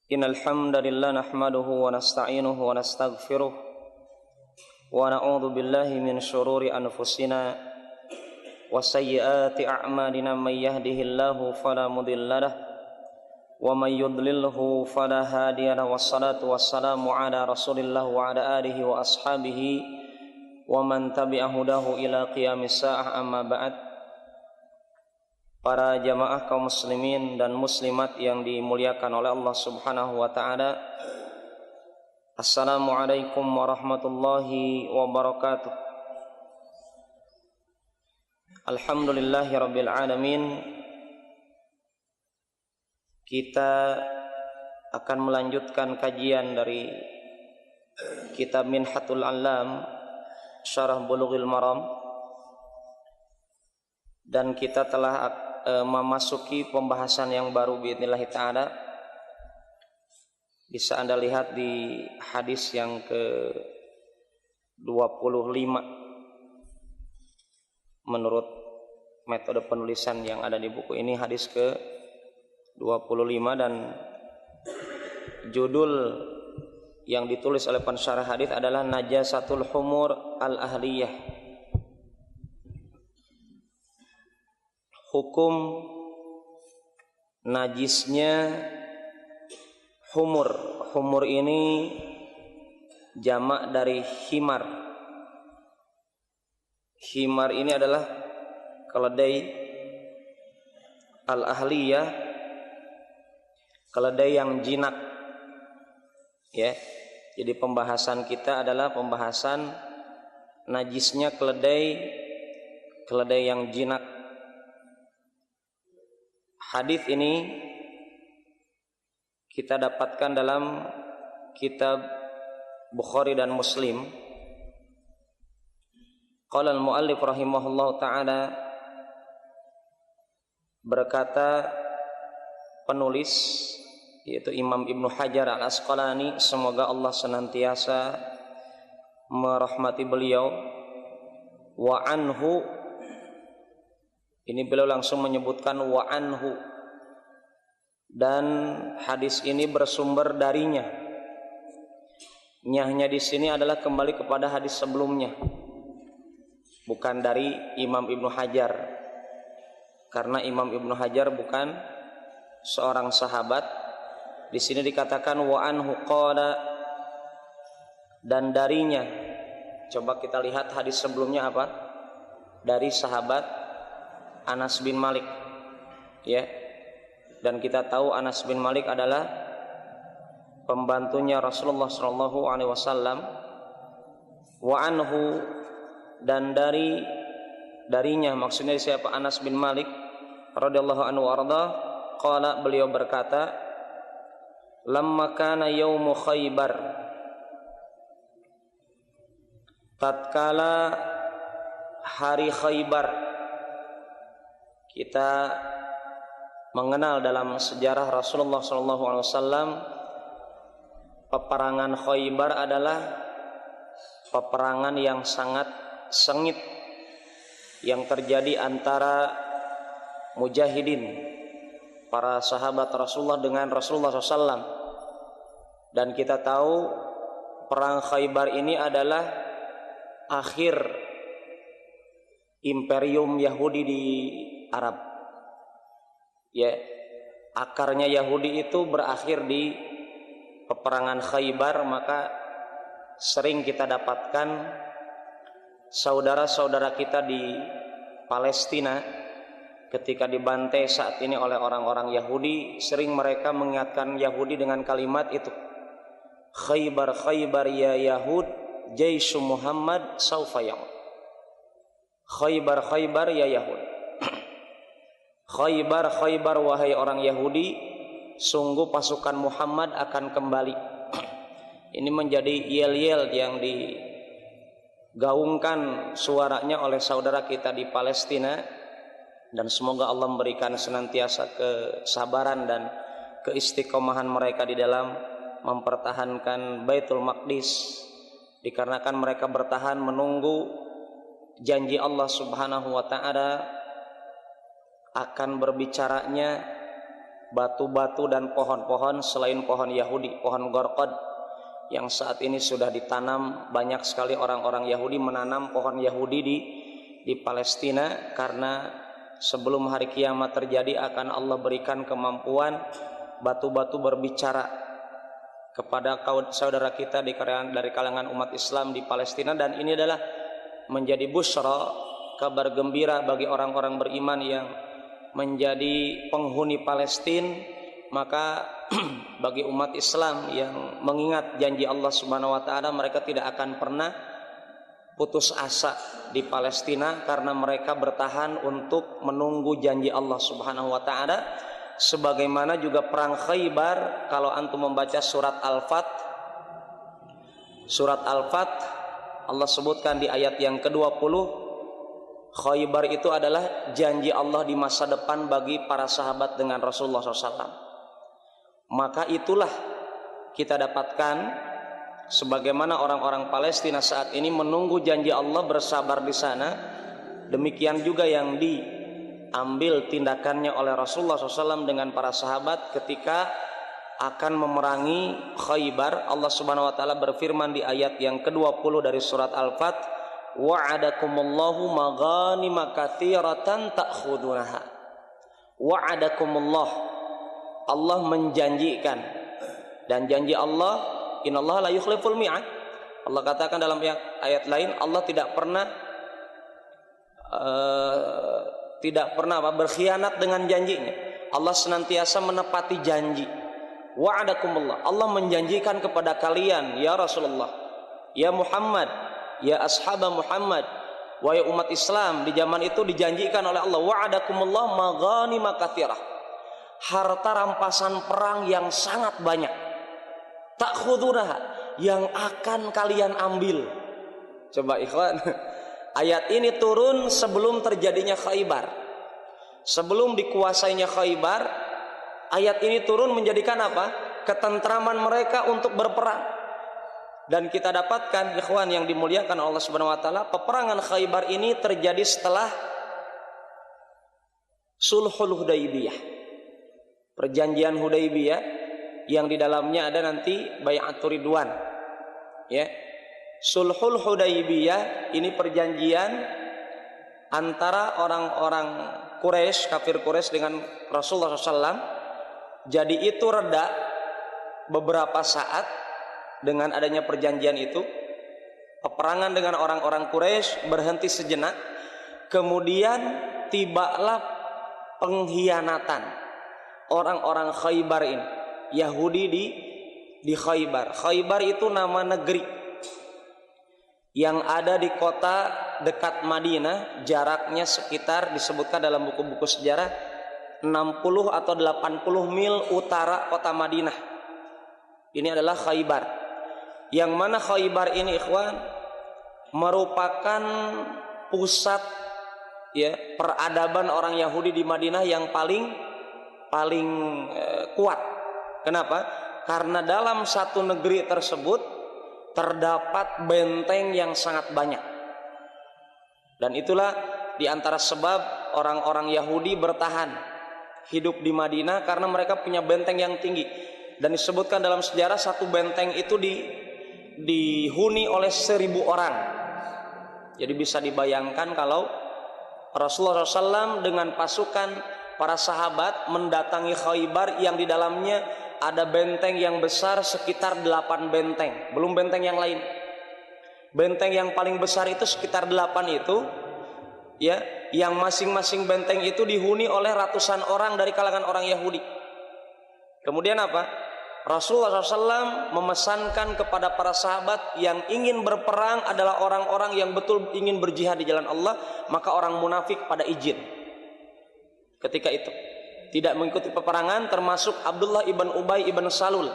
Innal hamdalillah nahmaduhu wa nasta'inuhu wa nastaghfiruh wa na'udzu billahi min shururi anfusina wa sayyiati a'malina may yahdihillahu fala mudilla lahu wa may yudlilhu fala hadiya lahu wassalatu wassalamu ala Rasulillah wa ala alihi wa ashabihi wa man tabi'a hudahu ila qiyamis saa'ah amma ba'd. Para jamaah kaum muslimin dan muslimat yang dimuliakan oleh Allah Subhanahu wa taala. Assalamualaikum warahmatullahi wabarakatuh. Alhamdulillahirabbil alamin. Kita akan melanjutkan kajian dari kitab Minhatul Alam Syarah Bulughil Maram, dan kita telah memasuki pembahasan yang baru biidznillah ta'ala. Bisa Anda lihat di hadis yang ke-25 menurut metode penulisan yang ada di buku ini, hadis ke-25, dan judul yang ditulis oleh pensyarah hadis adalah Najasatul Humur al-Ahliyah. Hukum najisnya humur. Humur ini jamak dari himar. Himar ini adalah keledai al-ahliyah, keledai yang jinak. Ya. Jadi pembahasan kita adalah pembahasan najisnya keledai yang jinak. Hadis ini kita dapatkan dalam kitab Bukhari dan Muslim. Qala al-muallif rahimahullahu taala, berkata penulis yaitu Imam Ibnu Hajar Al-Asqalani, semoga Allah senantiasa merahmati beliau. Wa anhu, ini beliau langsung menyebutkan wa anhu, dan hadis ini bersumber darinya. Nyahnya di sini adalah kembali kepada hadis sebelumnya, bukan dari Imam Ibnu Hajar, karena Imam Ibnu Hajar bukan seorang sahabat. Di sini dikatakan wa anhu qala, dan darinya. Coba kita lihat hadis sebelumnya apa? Dari sahabat Anas bin Malik, ya. Dan kita tahu Anas bin Malik adalah pembantunya Rasulullah sallallahu alaihi wasallam. Wa anhu, dan darinya, maksudnya siapa? Anas bin Malik radhiyallahu anhu warda. Qala, beliau berkata, lamma kana yaumu Khaybar, tatkala hari Khaybar. Kita mengenal dalam sejarah Rasulullah SAW, peperangan Khaybar adalah peperangan yang sangat sengit yang terjadi antara mujahidin, para sahabat Rasulullah dengan Rasulullah SAW. Dan kita tahu perang Khaybar ini adalah akhir imperium Yahudi di Arab. Ya, akarnya Yahudi itu berakhir di peperangan Khaybar. Maka sering kita dapatkan saudara-saudara kita di Palestina ketika dibantai saat ini oleh orang-orang Yahudi, sering mereka mengingatkan Yahudi dengan kalimat itu, Khaybar, Khaybar ya Yahud, Jaishu Muhammad saufa ya'ud. Khaybar, Khaybar ya Yahud. Khaybar, Khaybar wahai orang Yahudi, sungguh pasukan Muhammad akan kembali. Ini menjadi yel-yel yang digaungkan suaranya oleh saudara kita di Palestina. Dan semoga Allah memberikan senantiasa kesabaran dan keistiqomahan mereka di dalam mempertahankan Baitul Maqdis, dikarenakan mereka bertahan menunggu janji Allah Subhanahu wa taala akan berbicaranya batu-batu dan pohon-pohon selain pohon Yahudi, pohon Gorqad yang saat ini sudah ditanam. Banyak sekali orang-orang Yahudi menanam pohon Yahudi di Palestina, karena sebelum hari kiamat terjadi akan Allah berikan kemampuan batu-batu berbicara kepada saudara kita dari kalangan umat Islam di Palestina. Dan ini adalah menjadi busyra, kabar gembira bagi orang-orang beriman yang menjadi penghuni Palestina. Maka bagi umat Islam yang mengingat janji Allah Subhanahu wa taala, mereka tidak akan pernah putus asa di Palestina, karena mereka bertahan untuk menunggu janji Allah Subhanahu wa taala. Sebagaimana juga perang Khaybar, kalau antum membaca surat Al-Fat, Allah sebutkan di ayat yang ke-20, Khaybar itu adalah janji Allah di masa depan bagi para sahabat dengan Rasulullah SAW. Maka itulah kita dapatkan sebagaimana orang-orang Palestina saat ini menunggu janji Allah, bersabar di sana. Demikian juga yang diambil tindakannya oleh Rasulullah SAW dengan para sahabat ketika akan memerangi Khaybar. Allah Subhanahu wa taala berfirman di ayat yang ke-20 dari surat Al-Fat, wa'adakumullahu maghanima katsiratan ta'khudunaha. Wa'adakumullah, Allah menjanjikan, dan janji Allah, innallaha la yukhliful mi'ad. Allah katakan dalam ayat lain, Allah tidak pernah berkhianat dengan janjinya. Allah senantiasa menepati janji. Wa'adakumullah, Allah menjanjikan kepada kalian, ya Rasulullah, ya Muhammad, ya ashab Muhammad, wahai umat Islam di zaman itu dijanjikan oleh Allah, wa'adakumullah maghanima katsirah, harta rampasan perang yang sangat banyak, ta'khudunaha, yang akan kalian ambil. Coba ikhwan, ayat ini turun sebelum terjadinya Khaybar, sebelum dikuasainya Khaybar. Ayat ini turun menjadikan apa? Ketentraman mereka untuk berperang. Dan kita dapatkan ikhwan yang dimuliakan Allah Subhanahu wa taala, peperangan Khaybar ini terjadi setelah Sulhul Hudaybiyah, perjanjian Hudaybiyah, yang di dalamnya ada nanti Bai'atur Ridwan. Ya. Sulhul Hudaybiyah ini perjanjian antara orang-orang Quraisy, kafir Quraisy dengan Rasulullah SAW. Jadi itu reda beberapa saat dengan adanya perjanjian itu. Peperangan dengan orang-orang Quraisy berhenti sejenak. Kemudian tibalah pengkhianatan orang-orang Khaybar ini, Yahudi di Khaybar. Khaybar itu nama negeri yang ada di kota dekat Madinah, jaraknya sekitar, disebutkan dalam buku-buku sejarah, 60 atau 80 mil utara kota Madinah. Ini adalah Khaybar. Yang mana Khaybar ini ikhwan merupakan pusat ya peradaban orang Yahudi di Madinah yang paling kuat. Kenapa? Karena dalam satu negeri tersebut terdapat benteng yang sangat banyak. Dan itulah diantara sebab orang-orang Yahudi bertahan hidup di Madinah, karena mereka punya benteng yang tinggi. Dan disebutkan dalam sejarah satu benteng itu dihuni oleh 1000 orang. Jadi bisa dibayangkan kalau Rasulullah SAW dengan pasukan para sahabat mendatangi Khaybar yang di dalamnya ada benteng yang besar sekitar 8 benteng, belum benteng yang lain. Benteng yang paling besar itu sekitar 8 itu, ya, yang masing-masing benteng itu dihuni oleh ratusan orang dari kalangan orang Yahudi. Kemudian apa? Rasulullah SAW memesankan kepada para sahabat yang ingin berperang adalah orang-orang yang betul ingin berjihad di jalan Allah, maka orang munafik pada izin. Ketika itu tidak mengikuti peperangan, termasuk Abdullah ibn Ubay ibn Salul.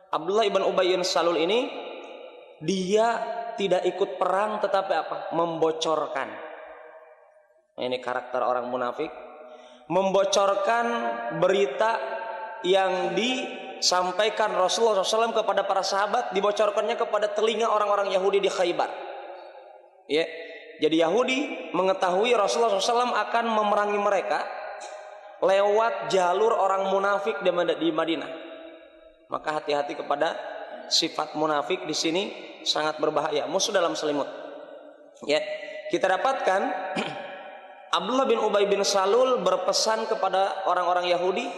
Abdullah ibn Ubay ibn Salul ini dia tidak ikut perang, tetapi apa? Membocorkan. Ini karakter orang munafik, membocorkan berita yang disampaikan Rasulullah SAW kepada para sahabat, dibocorkannya kepada telinga orang-orang Yahudi di Khaybar. Ya. Jadi Yahudi mengetahui Rasulullah SAW akan memerangi mereka, lewat jalur orang munafik di Madinah. Maka hati-hati kepada sifat munafik di sini, sangat berbahaya, musuh dalam selimut. Ya, kita dapatkan Abdullah bin Ubay bin Salul berpesan kepada orang-orang Yahudi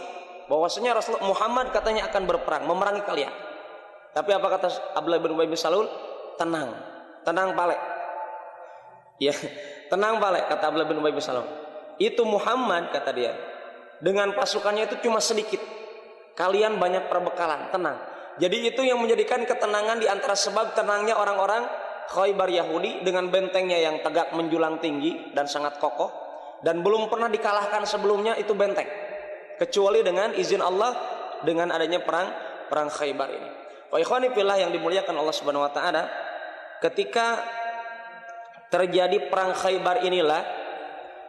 bahwasanya Rasulullah Muhammad katanya akan berperang, memerangi kalian. Tapi apa kata Abdullah bin Ubay bin Salul? Tenang, tenang pale. Ya, tenang pale, kata Abdullah bin Ubay bin Salul. Itu Muhammad, kata dia, dengan pasukannya itu cuma sedikit. Kalian banyak perbekalan, tenang. Jadi itu yang menjadikan ketenangan di antara sebab tenangnya orang-orang Khaybar Yahudi dengan bentengnya yang tegak menjulang tinggi dan sangat kokoh dan belum pernah dikalahkan sebelumnya itu benteng, kecuali dengan izin Allah dengan adanya perang Khaybar ini. Wa ikhwani fillah yang dimuliakan Allah Subhanahu wa taala, ketika terjadi perang Khaybar inilah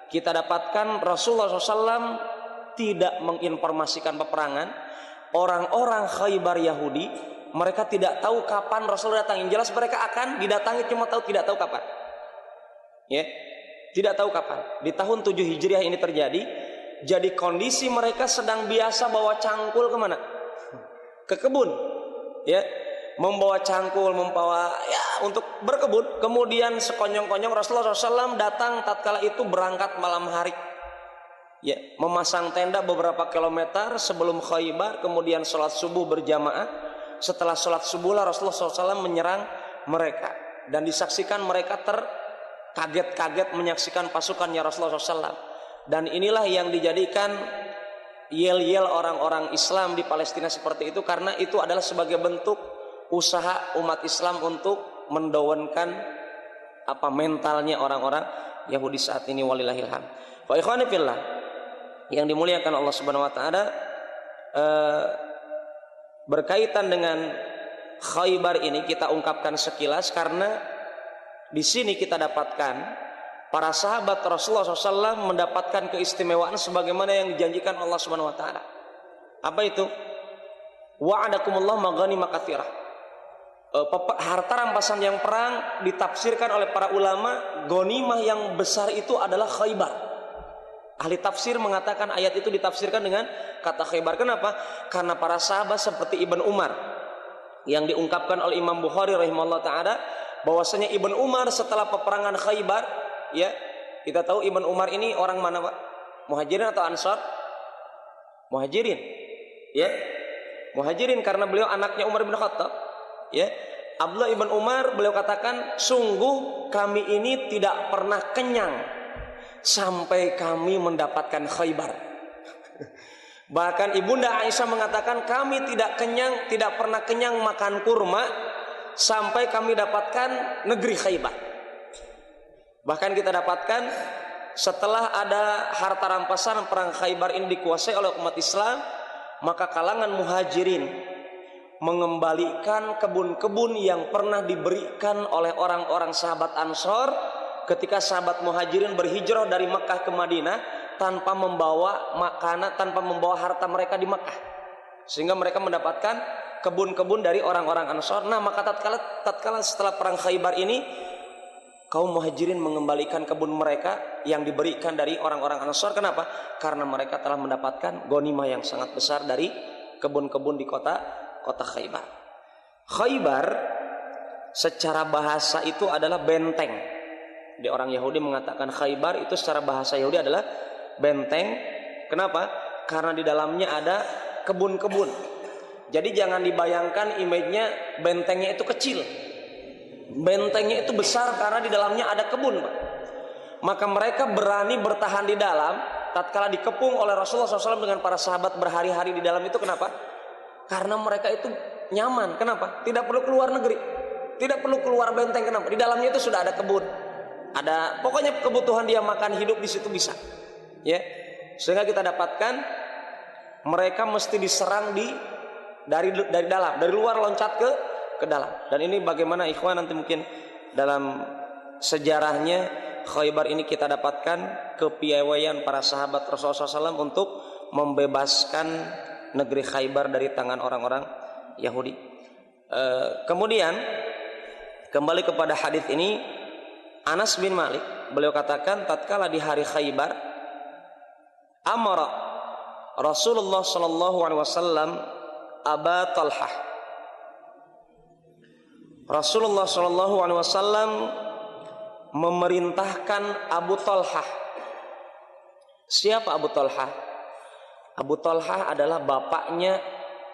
kita dapatkan Rasulullah SAW tidak menginformasikan peperangan. Orang-orang Khaybar Yahudi mereka tidak tahu kapan Rasul datang. Yang jelas mereka akan didatangi, cuma tidak tahu kapan. Ya, tidak tahu kapan. Di tahun 7 Hijriah ini terjadi. Jadi kondisi mereka sedang biasa bawa cangkul kemana? Ke kebun. Ya, membawa cangkul, membawa ya untuk berkebun. Kemudian sekonyong-konyong Rasulullah SAW datang tatkala itu berangkat malam hari. Ya, memasang tenda beberapa kilometer sebelum Khaybar, kemudian sholat subuh berjamaah. Setelah sholat subuh lah Rasulullah SAW menyerang mereka dan disaksikan mereka terkaget-kaget menyaksikan pasukannya Rasulullah SAW. Dan inilah yang dijadikan yel-yel orang-orang Islam di Palestina seperti itu, karena itu adalah sebagai bentuk usaha umat Islam untuk mendawankan mentalnya orang-orang Yahudi saat ini. Walillahil hamd. Wa ikhwani fillah yang dimuliakan Allah Subhanahu wa taala, berkaitan dengan Khaybar ini kita ungkapkan sekilas karena di sini kita dapatkan para sahabat Rasulullah SAW mendapatkan keistimewaan sebagaimana yang dijanjikan Allah Subhanahu wa taala. Apa itu? Wa'adakumullah maghanima katsirah. Harta rampasan yang perang ditafsirkan oleh para ulama, ghanimah yang besar itu adalah Khaybar. Ahli tafsir mengatakan ayat itu ditafsirkan dengan kata Khaybar. Kenapa? Karena para sahabat seperti Ibn Umar yang diungkapkan oleh Imam Bukhari rahimahullah ta'ala bahwasanya Ibn Umar setelah peperangan Khaybar, ya kita tahu Ibn Umar ini orang mana Pak? Muhajirin atau Ansar? Muhajirin, ya Muhajirin karena beliau anaknya Umar bin Khattab. Ya, Abdullah Ibn Umar beliau katakan, sungguh kami ini tidak pernah kenyang sampai kami mendapatkan Khaybar. Bahkan Ibunda Aisyah mengatakan kami tidak pernah kenyang makan kurma sampai kami dapatkan negeri Khaybar. Bahkan kita dapatkan setelah ada harta rampasan perang Khaybar ini dikuasai oleh umat Islam, maka kalangan Muhajirin mengembalikan kebun-kebun yang pernah diberikan oleh orang-orang sahabat Ansor ketika sahabat Muhajirin berhijrah dari Mekah ke Madinah tanpa membawa makanan, tanpa membawa harta mereka di Mekah, sehingga mereka mendapatkan kebun-kebun dari orang-orang Ansor. Nah, maka tatkala setelah perang Khaybar ini kaum Muhajirin mengembalikan kebun mereka yang diberikan dari orang-orang Ansor. Kenapa? Karena mereka telah mendapatkan ghanimah yang sangat besar dari kebun-kebun di kota Khaybar. Khaybar secara bahasa itu adalah benteng. Di orang Yahudi mengatakan Khaybar itu secara bahasa Yahudi adalah benteng. Kenapa? Karena di dalamnya ada kebun-kebun. Jadi jangan dibayangkan image-nya bentengnya itu kecil. Bentengnya itu besar karena di dalamnya ada kebun, Pak. Maka mereka berani bertahan di dalam tatkala dikepung oleh Rasulullah SAW dengan para sahabat berhari-hari di dalam itu. Kenapa? Karena mereka itu nyaman. Kenapa? Tidak perlu keluar negeri, tidak perlu keluar benteng. Kenapa? Di dalamnya itu sudah ada kebun. Ada pokoknya kebutuhan dia makan hidup di situ bisa, ya. Sehingga kita dapatkan mereka mesti diserang dari dalam, dari luar loncat ke dalam. Dan ini bagaimana ikhwan nanti mungkin dalam sejarahnya Khaybar ini kita dapatkan kepiawaian para sahabat Rasulullah SAW untuk membebaskan negeri Khaybar dari tangan orang-orang Yahudi. Kemudian kembali kepada hadis ini, Anas bin Malik beliau katakan tatkala di hari Khaybar amara Rasulullah sallallahu alaihi wasallam Aba Talhah. Rasulullah sallallahu alaihi wasallam memerintahkan Abu Talhah. Siapa Abu Talhah? Abu Talhah adalah bapaknya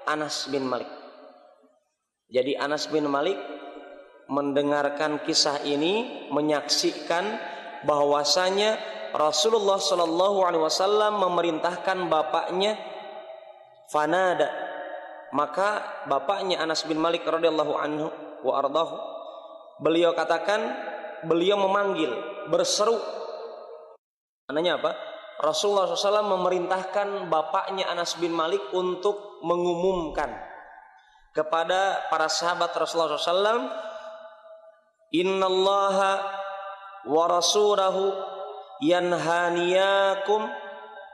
Anas bin Malik. Jadi Anas bin Malik mendengarkan kisah ini, menyaksikan bahwasanya Rasulullah sallallahu alaihi wasallam memerintahkan bapaknya fanada. Maka bapaknya Anas bin Malik radhiyallahu anhu wa ardahu, beliau katakan, beliau memanggil, berseru. Maknanya apa? Rasulullah SAW memerintahkan bapaknya Anas bin Malik untuk mengumumkan kepada para sahabat Rasulullah SAW, innallaha wa rasulahu yanhaniyakum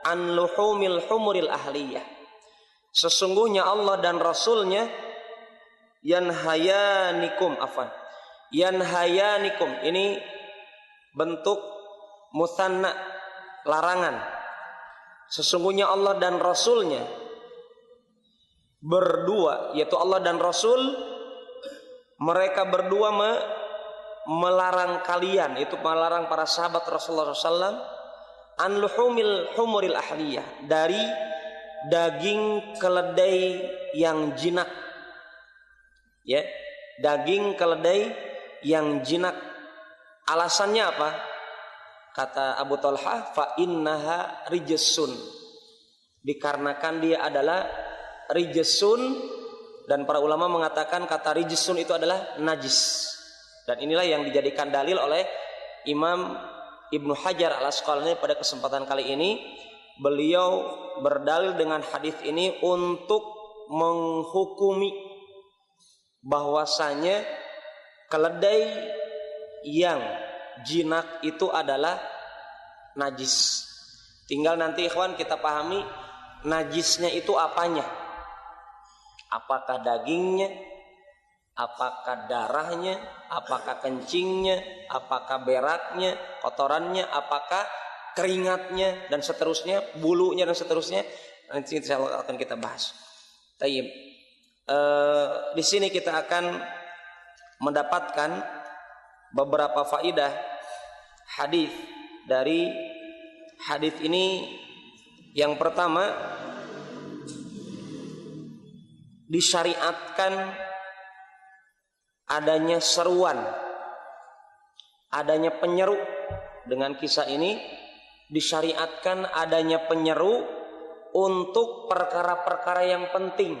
an luhumil humuril ahliyah. Sesungguhnya Allah dan Rasulnya yanhayanikum, yanhayanikum, ini bentuk musanna, larangan. Sesungguhnya Allah dan Rasulnya berdua, yaitu Allah dan Rasul, mereka berdua melarang kalian, itu melarang para sahabat Rasulullah SAW, an luhumil humuril ahliyah, dari daging keledai yang jinak. Ya, daging keledai yang jinak. Alasannya apa? Kata Abu Talhah, fa innaha rijsun, dikarenakan dia adalah rijsun, dan para ulama mengatakan kata rijsun itu adalah najis. Dan inilah yang dijadikan dalil oleh Imam Ibnu Hajar Al-Asqalani pada kesempatan kali ini. Beliau berdalil dengan hadis ini untuk menghukumi bahwasanya keledai yang jinak itu adalah najis. Tinggal nanti ikhwan kita pahami najisnya itu apanya. Apakah dagingnya, apakah darahnya, apakah kencingnya, apakah beraknya, kotorannya, apakah keringatnya, dan seterusnya, bulunya dan seterusnya. Nanti insyaallah akan kita bahas. Tayyib. Di sini kita akan mendapatkan beberapa faidah hadis dari hadis ini. Yang pertama, disyariatkan adanya seruan, adanya penyeru. Dengan kisah ini disyariatkan adanya penyeru untuk perkara-perkara yang penting,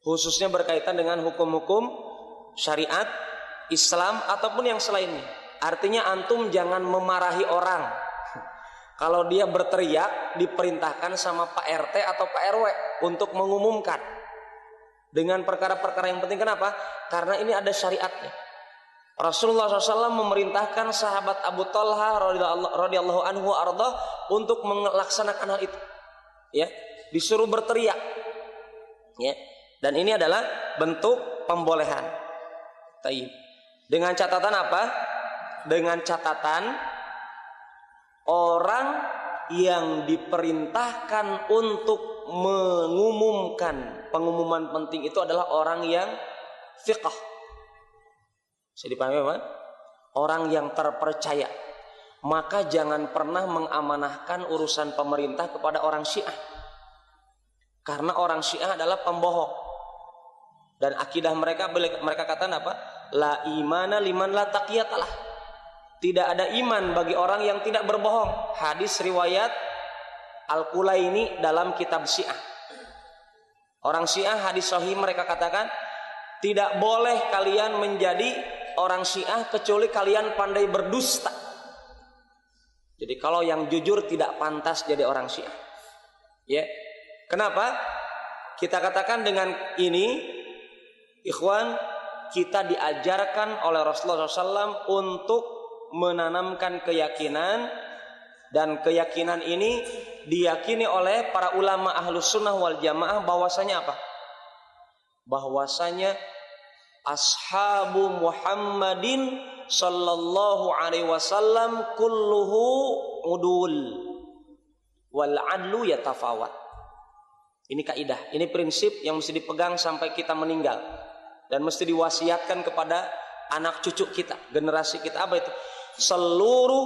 khususnya berkaitan dengan hukum-hukum syariat Islam ataupun yang selainnya. Artinya antum jangan memarahi orang. Kalau dia berteriak, diperintahkan sama Pak RT atau Pak RW untuk mengumumkan dengan perkara-perkara yang penting. Kenapa? Karena ini ada syariatnya. Rasulullah SAW memerintahkan sahabat Abu Talha radhiyallahu anhu ardah untuk melaksanakan hal itu. Ya, disuruh berteriak. Ya, dan ini adalah bentuk pembolehan. Taib. Dengan catatan apa? Dengan catatan orang yang diperintahkan untuk mengumumkan pengumuman penting itu adalah orang yang fiqh. Bisa dipahami apa? Orang yang terpercaya. Maka jangan pernah mengamanahkan urusan pemerintah kepada orang Syiah. Karena orang Syiah adalah pembohong. Dan akidah mereka katakan apa? La imana liman la taqiyatalah. Tidak ada iman bagi orang yang tidak berbohong. Hadis riwayat Al-Kulaini dalam kitab Syiah. Orang Syiah hadis sahih mereka katakan, tidak boleh kalian menjadi orang Syiah kecuali kalian pandai berdusta. Jadi kalau yang jujur tidak pantas jadi orang Syiah. Ya. Kenapa? Kita katakan dengan ini, ikhwan, kita diajarkan oleh Rasulullah SAW untuk menanamkan keyakinan, dan keyakinan ini diyakini oleh para ulama Ahlus Sunnah wal Jamaah bahwasanya apa? Bahwasanya ashabu Muhammadin sallallahu alaihi wasallam kulluhu udul wal adlu yatafawat. Ini kaidah, ini prinsip yang mesti dipegang sampai kita meninggal dan mesti diwasiatkan kepada anak cucu kita, generasi kita. Apa itu? Seluruh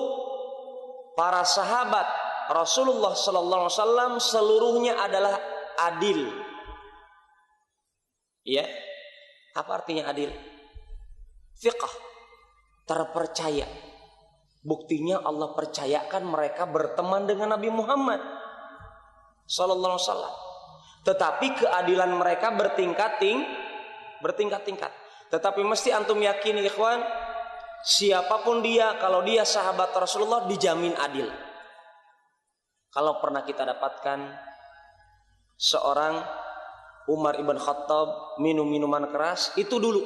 para sahabat Rasulullah sallallahu alaihi wasallam seluruhnya adalah adil. Ya. Apa artinya adil? Fiqh, terpercaya. Buktinya Allah percayakan mereka berteman dengan Nabi Muhammad sallallahu alaihi wasallam. Tetapi keadilan mereka bertingkat-tingkat. Tetapi mesti antum yakini ikhwan, siapapun dia, kalau dia sahabat Rasulullah dijamin adil. Kalau pernah kita dapatkan seorang Umar ibn Khattab minum minuman keras, itu dulu.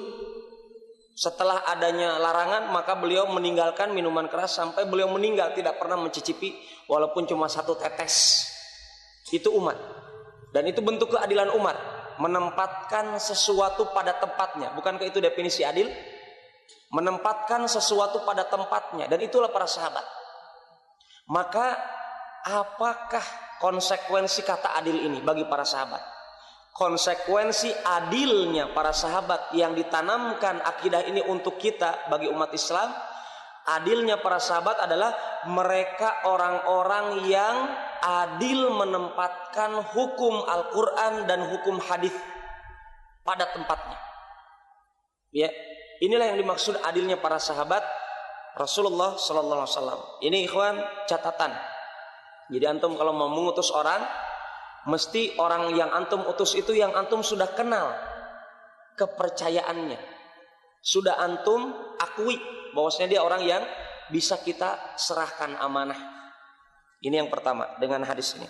Setelah adanya larangan, maka beliau meninggalkan minuman keras sampai beliau meninggal tidak pernah mencicipi walaupun cuma satu tetes. Itu Umar. Dan itu bentuk keadilan Umar, menempatkan sesuatu pada tempatnya. Bukankah itu definisi adil? Menempatkan sesuatu pada tempatnya, dan itulah para sahabat. Maka apakah konsekuensi kata adil ini bagi para sahabat? Konsekuensi adilnya para sahabat yang ditanamkan akidah ini untuk kita bagi umat Islam, adilnya para sahabat adalah mereka orang-orang yang adil menempatkan hukum Al-Quran dan hukum hadis pada tempatnya. Ya, inilah yang dimaksud adilnya para sahabat Rasulullah sallallahu alaihi wasallam. Ini ikhwan catatan. Jadi antum kalau mau mengutus orang, mesti orang yang antum utus itu yang antum sudah kenal kepercayaannya, sudah antum akui bahwasanya dia orang yang bisa kita serahkan amanah. Ini yang pertama dengan hadis ini.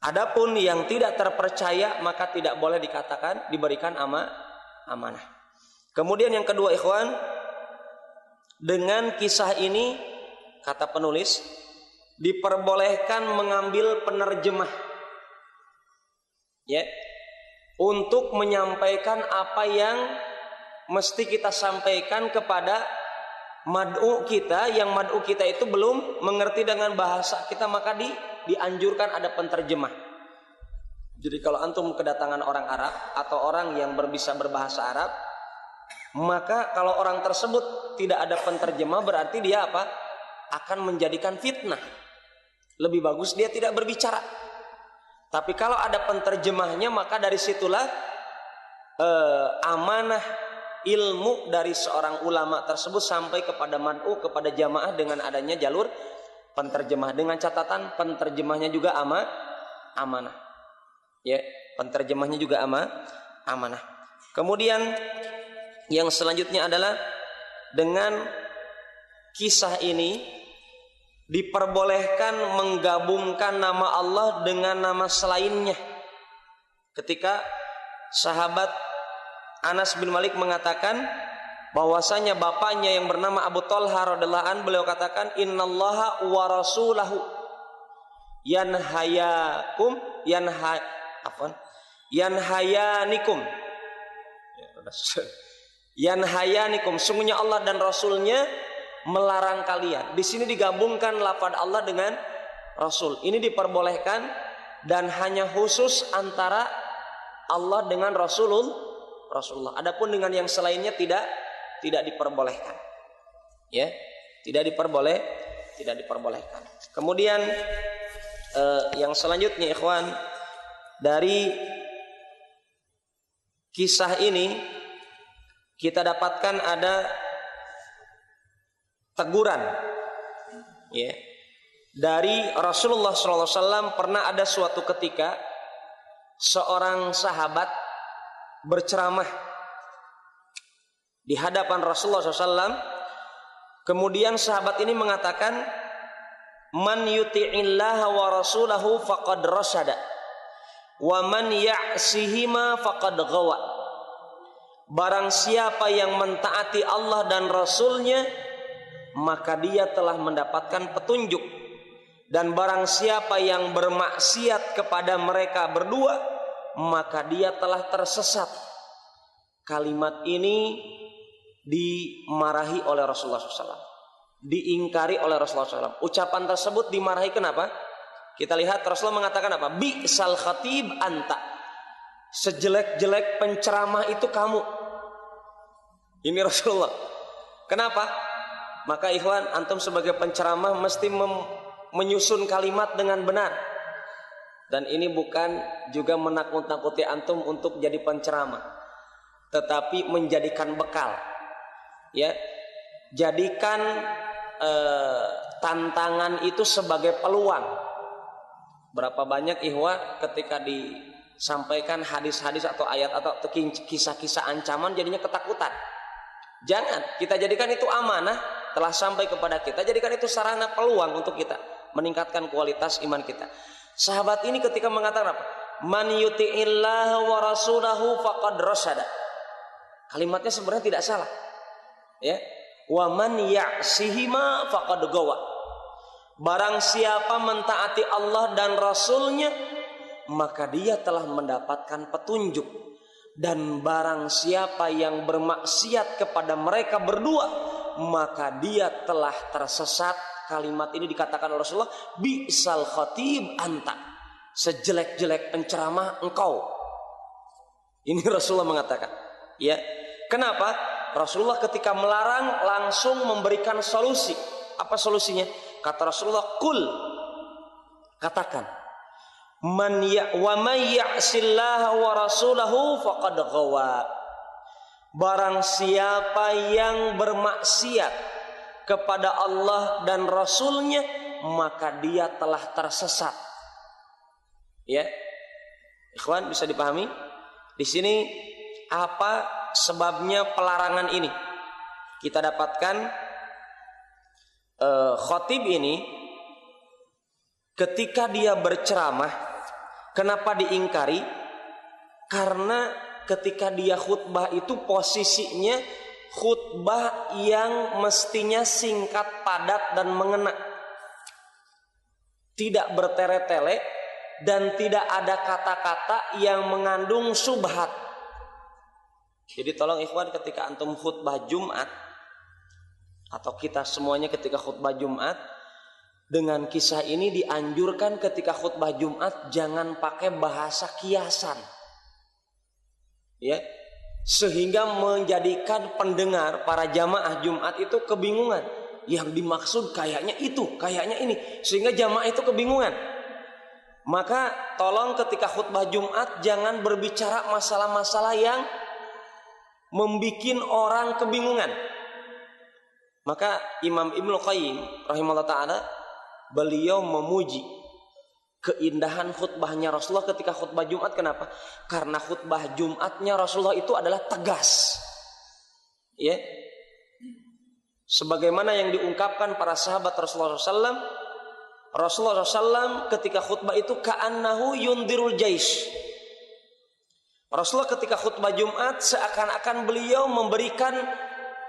Adapun yang tidak terpercaya maka tidak boleh dikatakan diberikan amanah. Kemudian yang kedua ikhwan, dengan kisah ini kata penulis diperbolehkan mengambil penerjemah. Ya, untuk menyampaikan apa yang mesti kita sampaikan kepada mad'u kita, yang mad'u kita itu belum mengerti dengan bahasa kita, maka dianjurkan ada penterjemah. Jadi kalau antum kedatangan orang Arab atau orang yang bisa berbahasa Arab, maka kalau orang tersebut tidak ada penterjemah berarti dia apa? Akan menjadikan fitnah. Lebih bagus dia tidak berbicara. Tapi kalau ada penterjemahnya, maka dari situlah amanah ilmu dari seorang ulama tersebut sampai kepada mad'u, kepada jamaah dengan adanya jalur penterjemah, dengan catatan penterjemahnya juga amanah. Ya, penterjemahnya juga amanah. Kemudian yang selanjutnya adalah dengan kisah ini diperbolehkan menggabungkan nama Allah dengan nama selainnya. Ketika sahabat Anas bin Malik mengatakan bahwasanya bapaknya yang bernama Abu Thalhah radhiyallahu anhu, beliau katakan innallaha wa rasulahu yanhayanikum, sungguhnya Allah dan Rasulnya melarang kalian. Di sini digabungkan lafaz Allah dengan Rasul. Ini diperbolehkan dan hanya khusus antara Allah dengan Rasulullah. Adapun dengan yang selainnya tidak diperbolehkan. Ya, tidak diperbolehkan. Kemudian yang selanjutnya ikhwan, dari kisah ini kita dapatkan ada teguran. Ya. Dari Rasulullah SAW pernah ada suatu ketika seorang sahabat berceramah di hadapan Rasulullah SAW. Kemudian sahabat ini mengatakan, man yuti'illaha wa rasulahu faqad rasyada wa man ya'sihima faqad ghawa. Barang siapa yang mentaati Allah dan Rasulnya, maka dia telah mendapatkan petunjuk. Dan barang siapa yang bermaksiat kepada mereka berdua, maka dia telah tersesat. Kalimat ini dimarahi oleh Rasulullah SAW, diingkari oleh Rasulullah SAW. Ucapan tersebut dimarahi kenapa? Kita lihat Rasulullah mengatakan apa? Bi'sal khatib anta. Sejelek-jelek penceramah itu kamu. Ini Rasulullah. Kenapa? Maka ikhwan, antum sebagai penceramah mesti menyusun kalimat dengan benar. Dan ini bukan juga menakut-nakuti antum untuk jadi penceramah, tetapi menjadikan bekal. Ya, jadikan tantangan itu sebagai peluang. Berapa banyak ikhwah ketika disampaikan hadis-hadis atau ayat atau kisah-kisah ancaman jadinya ketakutan. Jangan, kita jadikan itu amanah, telah sampai kepada kita, jadikan itu sarana peluang untuk kita meningkatkan kualitas iman kita. Sahabat ini ketika mengatakan apa? Man yuti'illaha wa rasulahu faqad rasyada. Kalimatnya sebenarnya tidak salah. Ya. Wa man ya'sihima faqad gawa. Barang siapa mentaati Allah dan Rasulnya, maka dia telah mendapatkan petunjuk. Dan barang siapa yang bermaksiat kepada mereka berdua, maka dia telah tersesat. Kalimat ini dikatakan oleh Rasulullah, bi'sal khatib anta. Sejelek-jelek penceramah engkau. Ini Rasulullah mengatakan. Ya. Kenapa? Rasulullah ketika melarang langsung memberikan solusi. Apa solusinya? Kata Rasulullah, kul, katakan, wa man ya'sillaha wa rasulahu faqad ghawa. Barang siapa yang bermaksiat kepada Allah dan Rasulnya, maka dia telah tersesat. Ya, ikhwan, bisa dipahami? Di sini apa sebabnya pelarangan ini? Kita dapatkan khatib ini ketika dia berceramah, kenapa diingkari? Karena ketika dia khutbah itu posisinya khutbah yang mestinya singkat, padat dan mengena, tidak bertele-tele dan tidak ada kata-kata yang mengandung subhat. Jadi tolong ikhwan, ketika antum khutbah Jumat atau kita semuanya ketika khutbah Jumat, dengan kisah ini dianjurkan ketika khutbah Jumat jangan pakai bahasa kiasan. Ya, sehingga menjadikan pendengar para jamaah Jumat itu kebingungan. Yang dimaksud kayaknya itu, kayaknya ini, sehingga jamaah itu kebingungan. Maka tolong ketika khutbah Jumat jangan berbicara masalah-masalah yang membikin orang kebingungan. Maka Imam Ibnu Qayyim rahimahullah ta'ala, beliau memuji keindahan khutbahnya Rasulullah ketika khutbah Jumat. Kenapa? Karena khutbah Jumatnya Rasulullah itu adalah tegas. Ya, sebagaimana yang diungkapkan para sahabat Rasulullah SAW. Rasulullah SAW ketika khutbah itu ka'annahu yundirul jaish. Rasulullah ketika khutbah Jumat seakan-akan beliau memberikan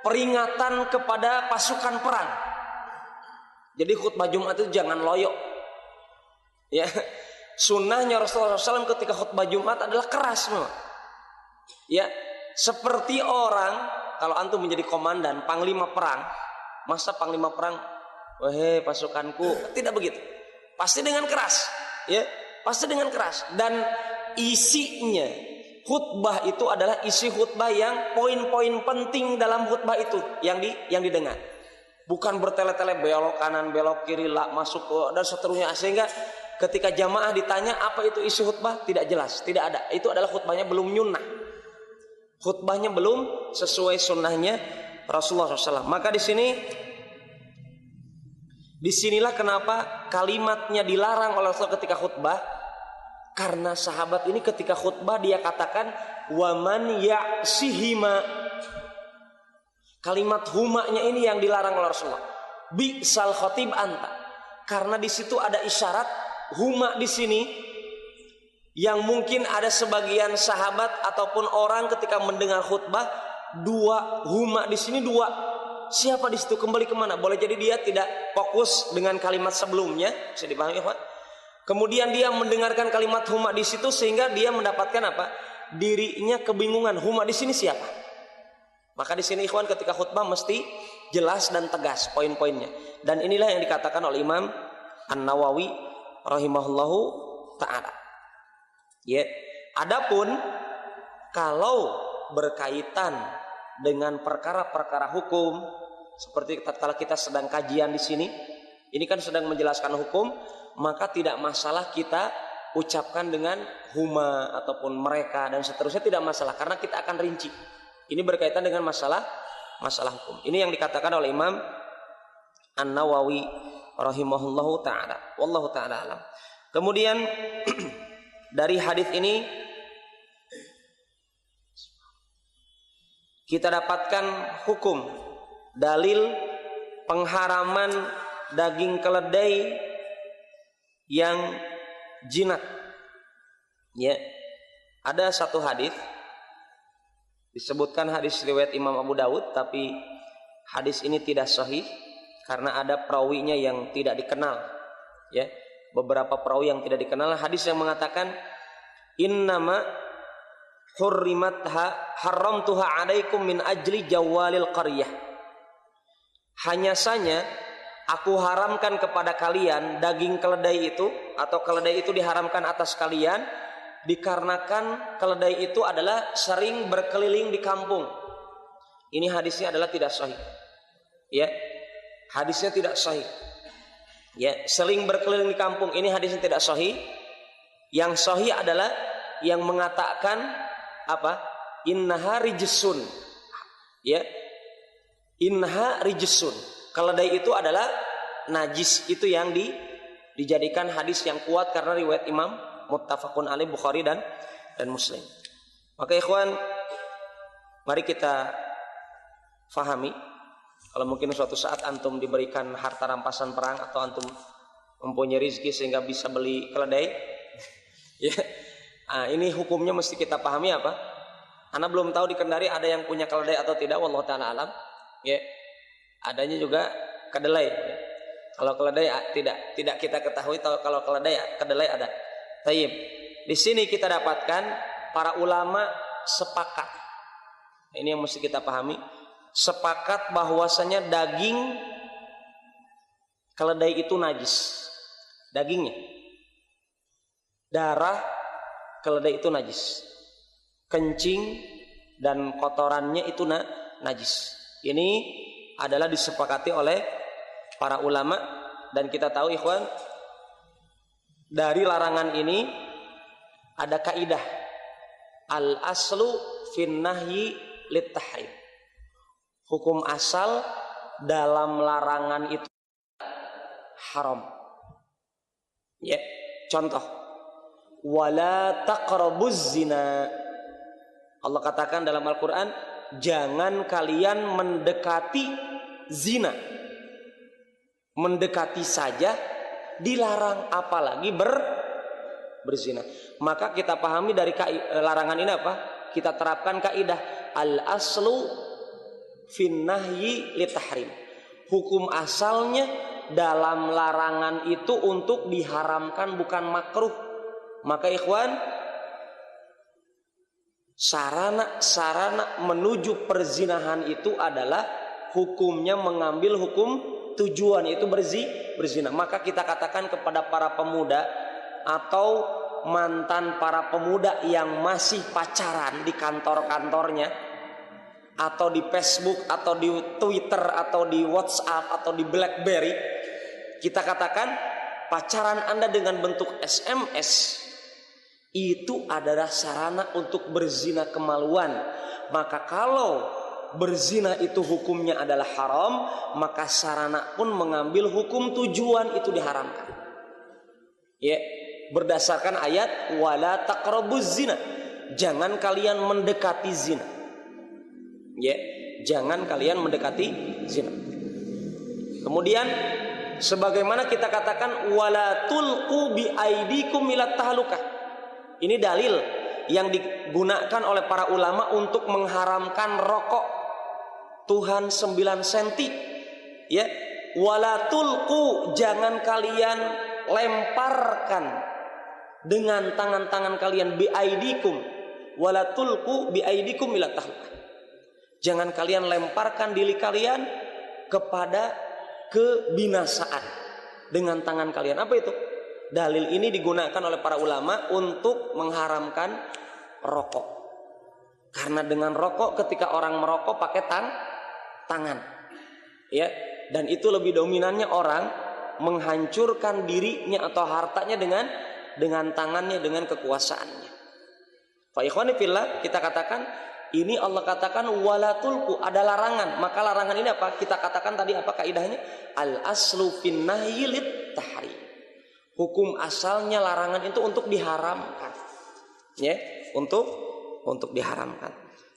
peringatan kepada pasukan perang. Jadi khutbah Jumat itu jangan loyo. Ya, sunnahnya Rasulullah SAW ketika khutbah Jumat adalah keras memang. Ya, seperti orang kalau antum menjadi komandan, panglima perang, masa panglima perang, wahai pasukanku, tidak begitu. Pasti dengan keras. Ya, pasti dengan keras. Dan isinya khutbah itu adalah isi khutbah yang poin-poin penting dalam khutbah itu yang didengar. Bukan bertele-tele belok kanan, belok kiri, masuk dan seterusnya, sehingga ketika jamaah ditanya apa itu isi khutbah, tidak jelas, tidak ada. Itu adalah khutbahnya belum nyunnah. Khutbahnya belum sesuai sunnahnya Rasulullah SAW. Maka disinilah kenapa kalimatnya dilarang oleh Rasul ketika khutbah. Karena sahabat ini ketika khutbah dia katakan waman ya'sihima. Kalimat humanya ini yang dilarang oleh Rasulullah. Bi'sal khatib anta. Karena di situ ada isyarat huma di sini yang mungkin ada sebagian sahabat ataupun orang ketika mendengar khutbah dua huma di sini dua. Siapa di situ kembali kemana? Boleh jadi dia tidak fokus dengan kalimat sebelumnya, bisa dipahami Pak? Kemudian dia mendengarkan kalimat huma di situ sehingga dia mendapatkan apa? Dirinya kebingungan. Huma di sini siapa? Maka di sini ikhwan ketika khutbah mesti jelas dan tegas poin-poinnya. Dan inilah yang dikatakan oleh Imam An-Nawawi rahimahullahu taala. Ya, adapun kalau berkaitan dengan perkara-perkara hukum, seperti tatkala kita sedang kajian di sini, ini kan sedang menjelaskan hukum, maka tidak masalah kita ucapkan dengan huma ataupun mereka dan seterusnya, tidak masalah karena kita akan rinci. Ini berkaitan dengan masalah hukum. Ini yang dikatakan oleh Imam An-Nawawi rahimahullahu taala. Wallahu taala alam. Kemudian dari hadis ini kita dapatkan hukum dalil pengharaman daging keledai yang jinak. Ya, ada satu hadis disebutkan hadis riwayat Imam Abu Dawud, tapi hadis ini tidak sahih karena ada perawinya yang tidak dikenal. Ya, beberapa perawi yang tidak dikenal. Hadis yang mengatakan innama hurrimatha haramtuha alaikum min ajli jawalil qaryah. Hanya saja aku haramkan kepada kalian daging keledai itu, atau keledai itu diharamkan atas kalian dikarenakan keledai itu adalah sering berkeliling di kampung. Ini hadisnya adalah tidak sahih. Ya, hadisnya tidak sahih. Ya, sering berkeliling di kampung, ini hadisnya tidak sahih. Yang sahih adalah yang mengatakan apa? Innaha rijsun. Ya, innaha rijsun. Keledai itu adalah najis, itu yang dijadikan hadis yang kuat karena riwayat Imam muttafaqun alaih Bukhari dan Muslim. Maka ikhwan, mari kita fahami, kalau mungkin suatu saat antum diberikan harta rampasan perang atau antum mempunyai rezeki sehingga bisa beli keledai, ya, nah, ini hukumnya mesti kita pahami apa? Ana belum tahu di Kendari ada yang punya keledai atau tidak, wallahu taala alam. Ya, adanya juga kedelai. Ya. Kalau keledai tidak kita ketahui, kalau kedelai ada. Tayyib. Di sini kita dapatkan para ulama sepakat. Ini yang mesti kita pahami. Sepakat bahwasanya daging keledai itu najis. Dagingnya. Darah keledai itu najis. Kencing dan kotorannya itu najis. Ini adalah disepakati oleh para ulama, dan kita tahu ikhwan, dari larangan ini ada kaidah al aslu fin nahyi lit tahrim. Hukum asal dalam larangan itu haram. Ya, contoh, wala taqrabuz zina. Allah katakan dalam Al-Qur'an, jangan kalian mendekati zina. Mendekati saja dilarang, apalagi berzina. Maka kita pahami dari larangan ini apa? Kita terapkan kaidah al aslu fin nahyi lit tahrim. Hukum asalnya dalam larangan itu untuk diharamkan, bukan makruh. Maka ikhwan, sarana menuju perzinahan itu adalah hukumnya mengambil hukum tujuan, itu berzina. Maka kita katakan kepada para pemuda atau mantan para pemuda yang masih pacaran di kantor-kantornya, atau di Facebook, atau di Twitter, atau di WhatsApp, atau di BlackBerry, kita katakan pacaran Anda dengan bentuk SMS itu adalah sarana untuk berzina kemaluan. Maka kalau berzina itu hukumnya adalah haram, maka sarana pun mengambil hukum tujuan itu diharamkan. Ya, berdasarkan ayat wala taqrabuz zina. Jangan kalian mendekati zina. Ya, jangan kalian mendekati zina. Kemudian sebagaimana kita katakan wala tulqu bi aidikum ila tahlukah. Ini dalil yang digunakan oleh para ulama untuk mengharamkan rokok Tuhan 9 cm. Ya, wala tulqu, jangan kalian lemparkan dengan tangan-tangan kalian bi aidikum, wala tulqu bi aidikum ila tahlukah. Jangan kalian lemparkan diri kalian kepada kebinasaan dengan tangan kalian. Apa itu? dalil ini digunakan oleh para ulama untuk mengharamkan rokok. Karena dengan rokok ketika orang merokok pakai tangan. Ya, dan itu lebih dominannya orang menghancurkan dirinya atau hartanya dengan tangannya, dengan kekuasaannya. Fa ikhwani fillah, kita katakan ini Allah katakan wala tulqu, ada larangan. Maka larangan ini apa? Kita katakan tadi apa kaidahnya? Al aslu fin nahyi lit tahrim. Hukum asalnya larangan itu untuk diharamkan. Ya, untuk diharamkan.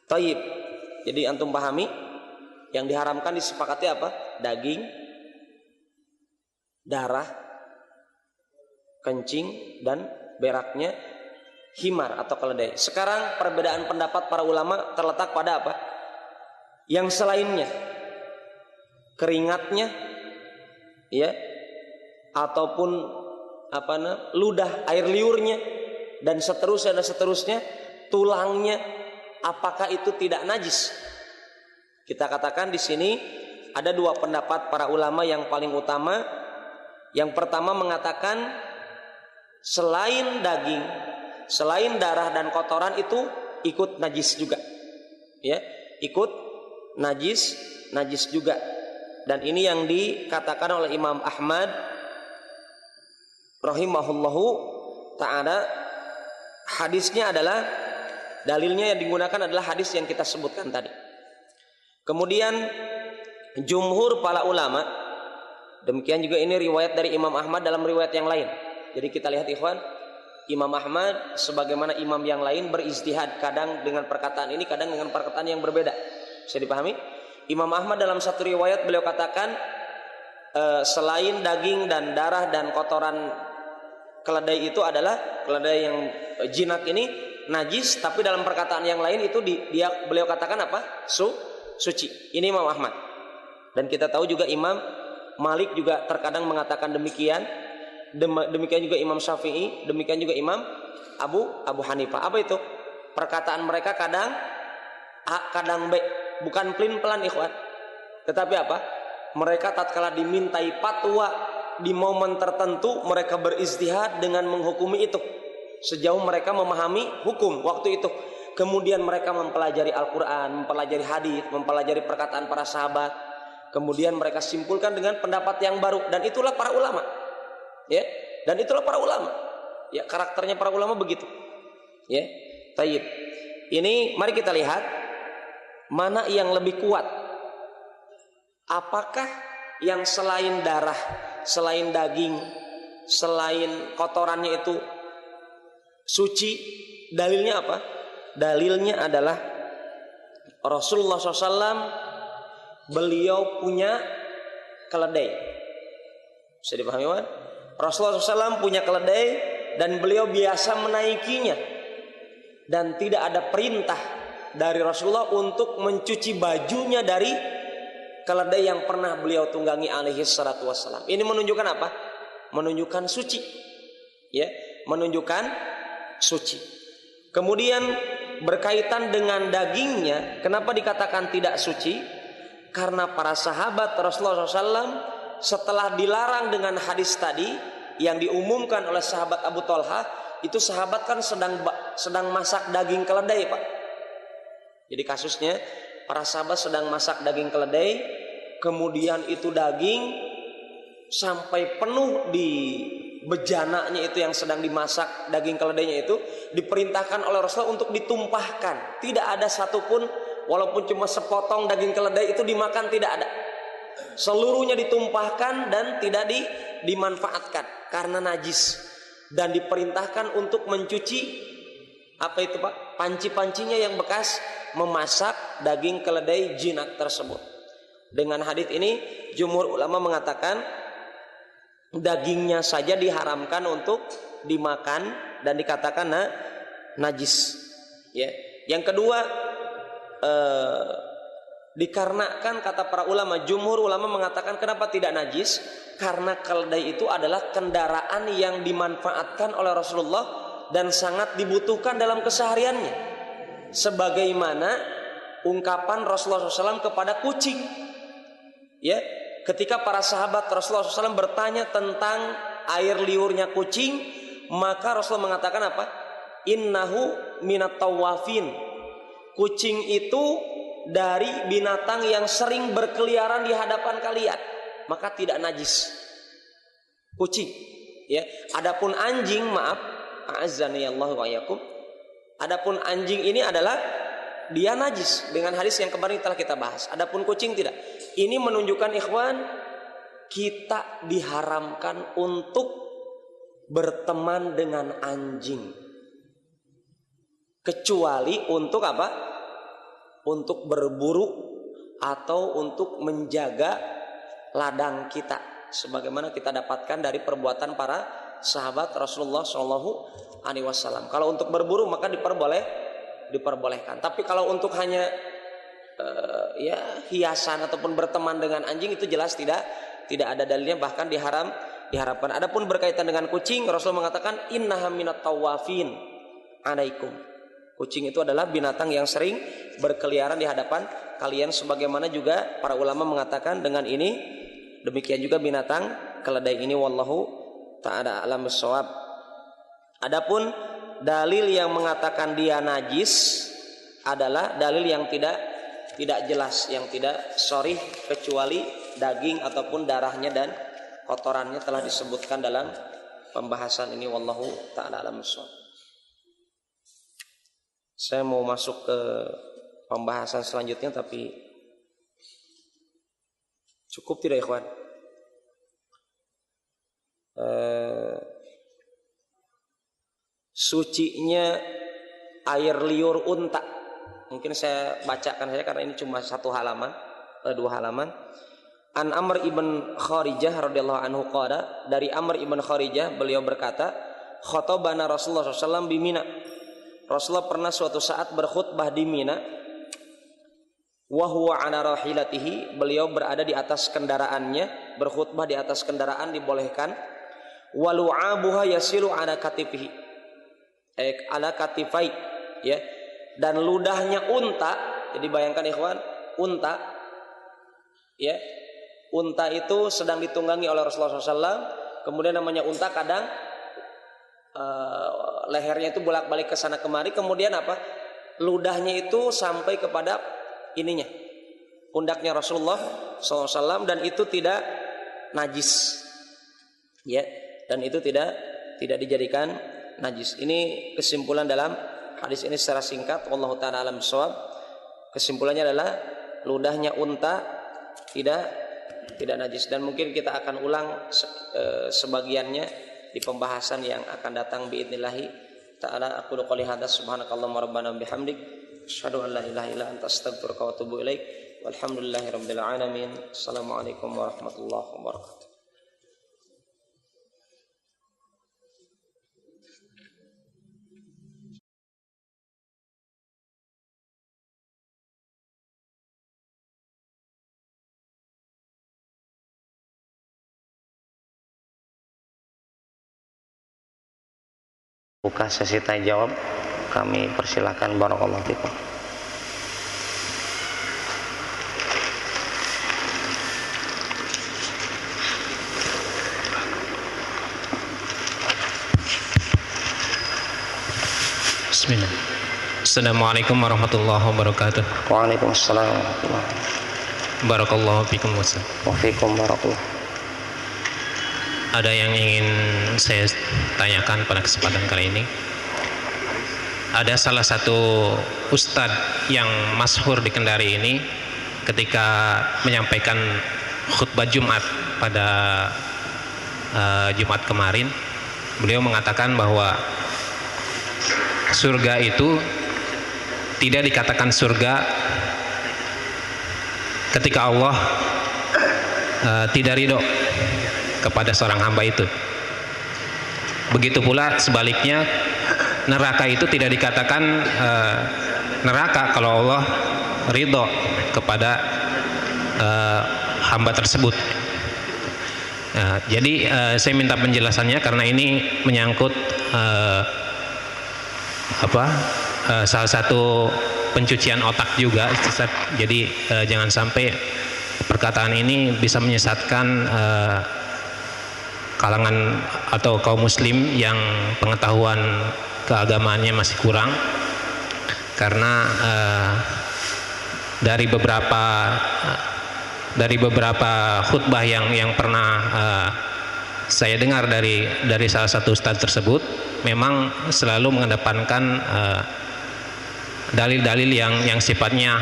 Taib. Jadi antum pahami yang diharamkan disepakati apa? Daging, darah, kencing, dan beraknya himar atau keledai. Sekarang perbedaan pendapat para ulama terletak pada apa? Yang selainnya, keringatnya, ya, ataupun ludah, air liurnya, dan seterusnya, tulangnya, apakah itu tidak najis? Kita katakan di sini ada dua pendapat para ulama yang paling utama. Yang pertama mengatakan selain daging, selain darah dan kotoran itu ikut najis juga, ya, ikut najis juga. Dan ini yang dikatakan oleh Imam Ahmad rahimahullahu ta'ala. Hadisnya adalah, dalilnya yang digunakan adalah hadis yang kita sebutkan tadi. Kemudian jumhur para ulama, demikian juga ini riwayat dari Imam Ahmad dalam riwayat yang lain. Jadi kita lihat ikhwan, Imam Ahmad sebagaimana imam yang lain berijtihad, kadang dengan perkataan ini, kadang dengan perkataan yang berbeda. Bisa dipahami? Imam Ahmad dalam satu riwayat beliau katakan selain daging dan darah dan kotoran keledai itu adalah keledai yang jinak ini najis, tapi dalam perkataan yang lain itu beliau katakan apa? Suci. Ini Imam Ahmad. Dan kita tahu juga Imam Malik juga terkadang mengatakan demikian. Demikian juga Imam Syafi'i, demikian juga Imam Abu Hanifah. Apa itu? Perkataan mereka kadang A, kadang B, bukan pelin-pelan ikhwan. Tetapi apa? Mereka tatkala dimintai fatwa di momen tertentu, mereka berijtihad dengan menghukumi itu sejauh mereka memahami hukum waktu itu. Kemudian mereka mempelajari Al-Quran, mempelajari hadis, mempelajari perkataan para sahabat. Kemudian mereka simpulkan dengan pendapat yang baru. Dan itulah para ulama. Ya, dan itulah para ulama. Ya, karakternya para ulama begitu. Ya, tayyib. Ini mari kita lihat mana yang lebih kuat. Apakah yang selain darah, selain daging, selain kotorannya itu suci? Dalilnya apa? Dalilnya adalah Rasulullah SAW, beliau punya keledai. Bisa dipahami kan? Rasulullah SAW punya keledai dan beliau biasa menaikinya. Dan tidak ada perintah dari Rasulullah untuk mencuci bajunya dari keledai yang pernah beliau tunggangi alaihi salatu wassalam. Ini menunjukkan apa? Menunjukkan suci. Ya, menunjukkan suci. Kemudian berkaitan dengan dagingnya, kenapa dikatakan tidak suci? Karena para sahabat Rasulullah SAW setelah dilarang dengan hadis tadi yang diumumkan oleh sahabat Abu Thalhah, itu sahabat kan sedang masak daging keledai, Pak. Jadi kasusnya para sahabat sedang masak daging keledai, kemudian itu daging sampai penuh di bejananya itu yang sedang dimasak daging keledainya itu, diperintahkan oleh Rasulullah untuk ditumpahkan. Tidak ada satupun, walaupun cuma sepotong daging keledai itu dimakan, tidak ada. Seluruhnya ditumpahkan dan tidak dimanfaatkan karena najis. Dan diperintahkan untuk mencuci apa itu, Pak? Panci-pancinya yang bekas memasak daging keledai jinak tersebut. Dengan hadis ini jumhur ulama mengatakan dagingnya saja diharamkan untuk dimakan dan dikatakan najis. Ya. Yang kedua, dikarenakan kata para ulama, jumhur ulama mengatakan kenapa tidak najis? Karena keledai itu adalah kendaraan yang dimanfaatkan oleh Rasulullah dan sangat dibutuhkan dalam kesehariannya. Sebagaimana ungkapan Rasulullah SAW kepada kucing. Ya, ketika para sahabat Rasulullah SAW bertanya tentang air liurnya kucing, maka Rasul mengatakan apa? Innahu minat tawafin. Kucing itu dari binatang yang sering berkeliaran di hadapan kalian, maka tidak najis. Kucing, ya. Adapun anjing, maaf, a'azzani Allah wa iyyakum. Adapun anjing ini adalah dia najis dengan hadis yang kemarin telah kita bahas. Adapun kucing tidak. Ini menunjukkan ikhwan, kita diharamkan untuk berteman dengan anjing. Kecuali untuk apa? Untuk berburu atau untuk menjaga ladang kita, sebagaimana kita dapatkan dari perbuatan para sahabat Rasulullah SAW. Kalau untuk berburu maka diperbolehkan. Tapi kalau untuk hanya hiasan ataupun berteman dengan anjing, itu jelas tidak ada dalilnya, bahkan diharapkan. Adapun berkaitan dengan kucing, Rasul mengatakan innaha minat tawafin alaikum. Kucing itu adalah binatang yang sering berkeliaran di hadapan kalian, sebagaimana juga para ulama mengatakan dengan ini demikian juga binatang keledai ini. Wallahu ta'ala a'lam bissawab. Adapun dalil yang mengatakan dia najis adalah dalil yang tidak jelas, yang tidak sharih, kecuali daging ataupun darahnya dan kotorannya telah disebutkan dalam pembahasan ini. Wallahu ta'ala a'lam bissawab. Saya mau masuk ke pembahasan selanjutnya, tapi cukup tidak ikhwan? Sucinya air liur unta. Mungkin saya bacakan saja karena ini cuma dua halaman. An Amr ibn Kharijah radhiyallahu anhu qala, dari Amr ibn Kharijah beliau berkata, khatabana Rasulullah SAW di Mina. Rasulullah pernah suatu saat berkhutbah di Mina. Wa huwa ala rahilatihi, beliau berada di atas kendaraannya. Berkhutbah di atas kendaraan dibolehkan. Walu'abuha yasilu ala katifihi, ala katifai, ya. Dan ludahnya unta, jadi bayangkan ikhwan, unta, ya. Unta itu sedang ditunggangi oleh Rasulullah SAW. Kemudian namanya unta kadang lehernya itu bolak-balik ke sana kemari, kemudian apa? Ludahnya itu sampai kepada ininya, pundaknya Rasulullah SAW, dan itu tidak najis, ya, dan itu tidak dijadikan najis. Ini kesimpulan dalam hadis ini secara singkat. Wallahu ta'ala alam shawab. Kesimpulannya adalah ludahnya unta tidak najis, dan mungkin kita akan ulang sebagiannya di pembahasan yang akan datang biidznillah ta'ala. Aqulu qouli hadza subhanakallahumma rabbana bihamdik asyhadu an la ilaha illa anta astaghfiruka wa atubu ilaik. Walhamdulillahirabbil alamin. Assalamualaikum warahmatullahi wabarakatuh. Buka sesi tanya jawab, kami persilahkan. Barakallahu fikum. Bismillah. Assalamualaikum warahmatullahi wabarakatuh. Waalaikumsalam warahmatullahi wabarakatuh. Barakallahu fikum Ustaz. Wa fikum barakallahu. Ada yang ingin saya tanyakan pada kesempatan kali ini. Ada salah satu ustadz yang masyhur di Kendari ini, ketika menyampaikan khutbah Jumat pada Jumat kemarin, beliau mengatakan bahwa surga itu tidak dikatakan surga ketika Allah tidak ridho kepada seorang hamba itu. Begitu pula sebaliknya, neraka itu tidak dikatakan neraka kalau Allah ridho kepada hamba tersebut. Jadi saya minta penjelasannya karena ini menyangkut salah satu pencucian otak juga, Ustaz. Jadi jangan sampai perkataan ini bisa menyesatkan kalangan atau kaum muslim yang pengetahuan keagamaannya masih kurang, karena dari beberapa khutbah yang pernah saya dengar dari salah satu ustadz tersebut, memang selalu mengedepankan dalil-dalil yang sifatnya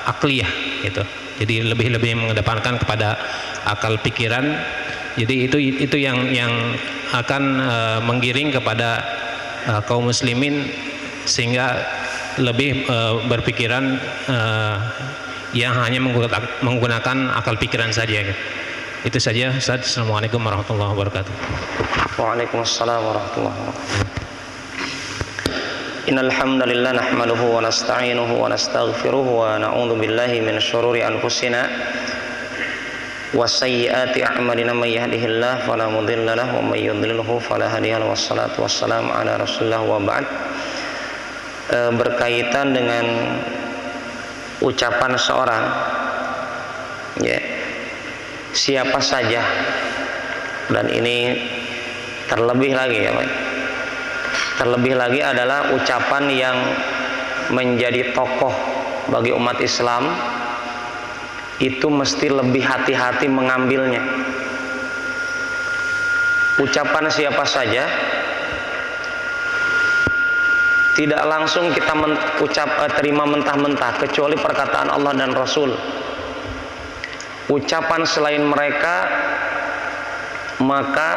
akliyah gitu. Jadi lebih mengedepankan kepada akal pikiran. Jadi itu yang akan menggiring kepada kaum muslimin sehingga lebih berpikiran yang hanya menggunakan akal pikiran saja gitu. Itu saja Ustaz. Assalamualaikum warahmatullahi wabarakatuh. Waalaikumsalam warahmatullahi wabarakatuh. Innal hamdalillah nahmaduhu wa nasta'inuhu wa nastaghfiruh wa na'udzu billahi min syururi anfusina wa sayyiati a'malina, may yahdihillahu fala mudilla lahu wa may yudlilhu fala hadiya lahu. Wassalatu wassalamu ala Rasulillah wa ba'd. Berkaitan dengan ucapan seorang, ya, siapa saja, dan ini terlebih lagi, ya Pak, terlebih lagi adalah ucapan yang menjadi tokoh bagi umat Islam, itu mesti lebih hati-hati mengambilnya. Ucapan siapa saja tidak langsung kita terima mentah-mentah, kecuali perkataan Allah dan Rasul. Ucapan selain mereka, maka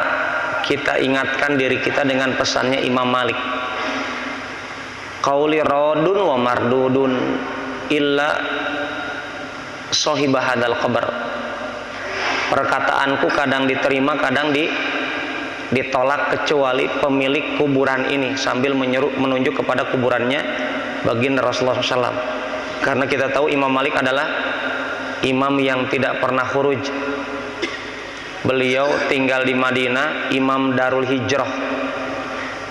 kita ingatkan diri kita dengan pesannya Imam Malik, qauli radun wa mardudun illa sahibah hadal qabr. Perkataanku kadang diterima, kadang ditolak, kecuali pemilik kuburan ini, sambil menunjuk kepada kuburannya baginda Rasulullah SAW. Karena kita tahu Imam Malik adalah imam yang tidak pernah khuruj. Beliau tinggal di Madinah, imam Darul Hijrah.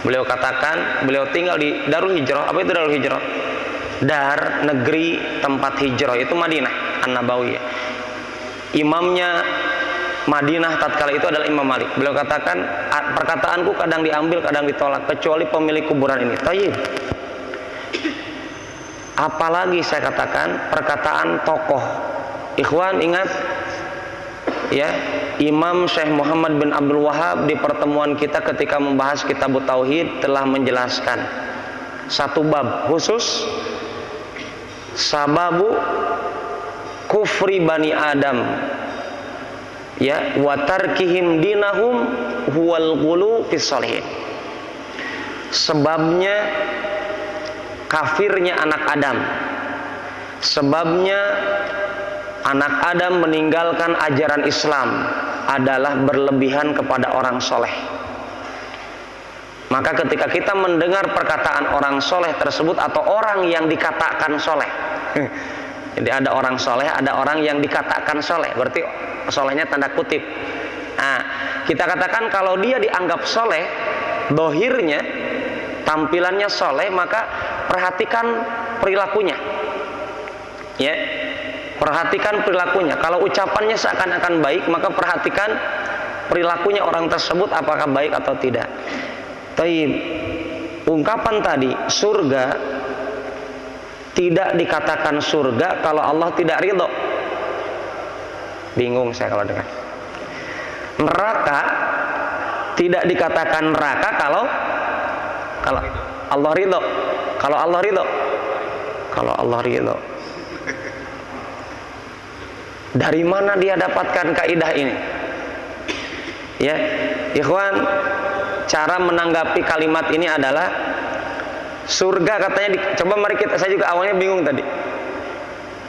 Beliau katakan, beliau tinggal di Darul Hijrah. Apa itu Darul Hijrah? Dar, negeri tempat hijrah, itu Madinah An-Nabawiyah. Imamnya Madinah tatkala itu adalah Imam Malik. Beliau katakan, perkataanku kadang diambil, kadang ditolak, kecuali pemilik kuburan ini. Tayyib. Apalagi saya katakan perkataan tokoh. Ikhwan ingat, ya, Imam Syekh Muhammad bin Abdul Wahab di pertemuan kita ketika membahas kitab Tauhid telah menjelaskan satu bab khusus, sababu kufri bani Adam, ya, wa tarkihim dinahum huwal ghulu fis shalihin. Sebabnya kafirnya anak Adam, sebabnya anak Adam meninggalkan ajaran Islam adalah berlebihan kepada orang soleh. Maka ketika kita mendengar perkataan orang soleh tersebut, atau orang yang dikatakan soleh, jadi ada orang soleh, ada orang yang dikatakan soleh, berarti solehnya tanda kutip. Nah, kita katakan kalau dia dianggap soleh, dohirnya, tampilannya soleh, maka perhatikan perilakunya, ya, perhatikan perilakunya. Kalau ucapannya seakan-akan baik, maka perhatikan perilakunya orang tersebut apakah baik atau tidak. Taib. Ungkapan tadi surga tidak dikatakan surga kalau Allah tidak ridho. Bingung saya kalau dengar. Neraka tidak dikatakan neraka kalau Allah ridho. Kalau Allah ridho. Kalau Allah ridho. Dari mana dia dapatkan kaidah ini? Ya, ikhwan, cara menanggapi kalimat ini adalah surga katanya coba mari kita, saya juga awalnya bingung tadi.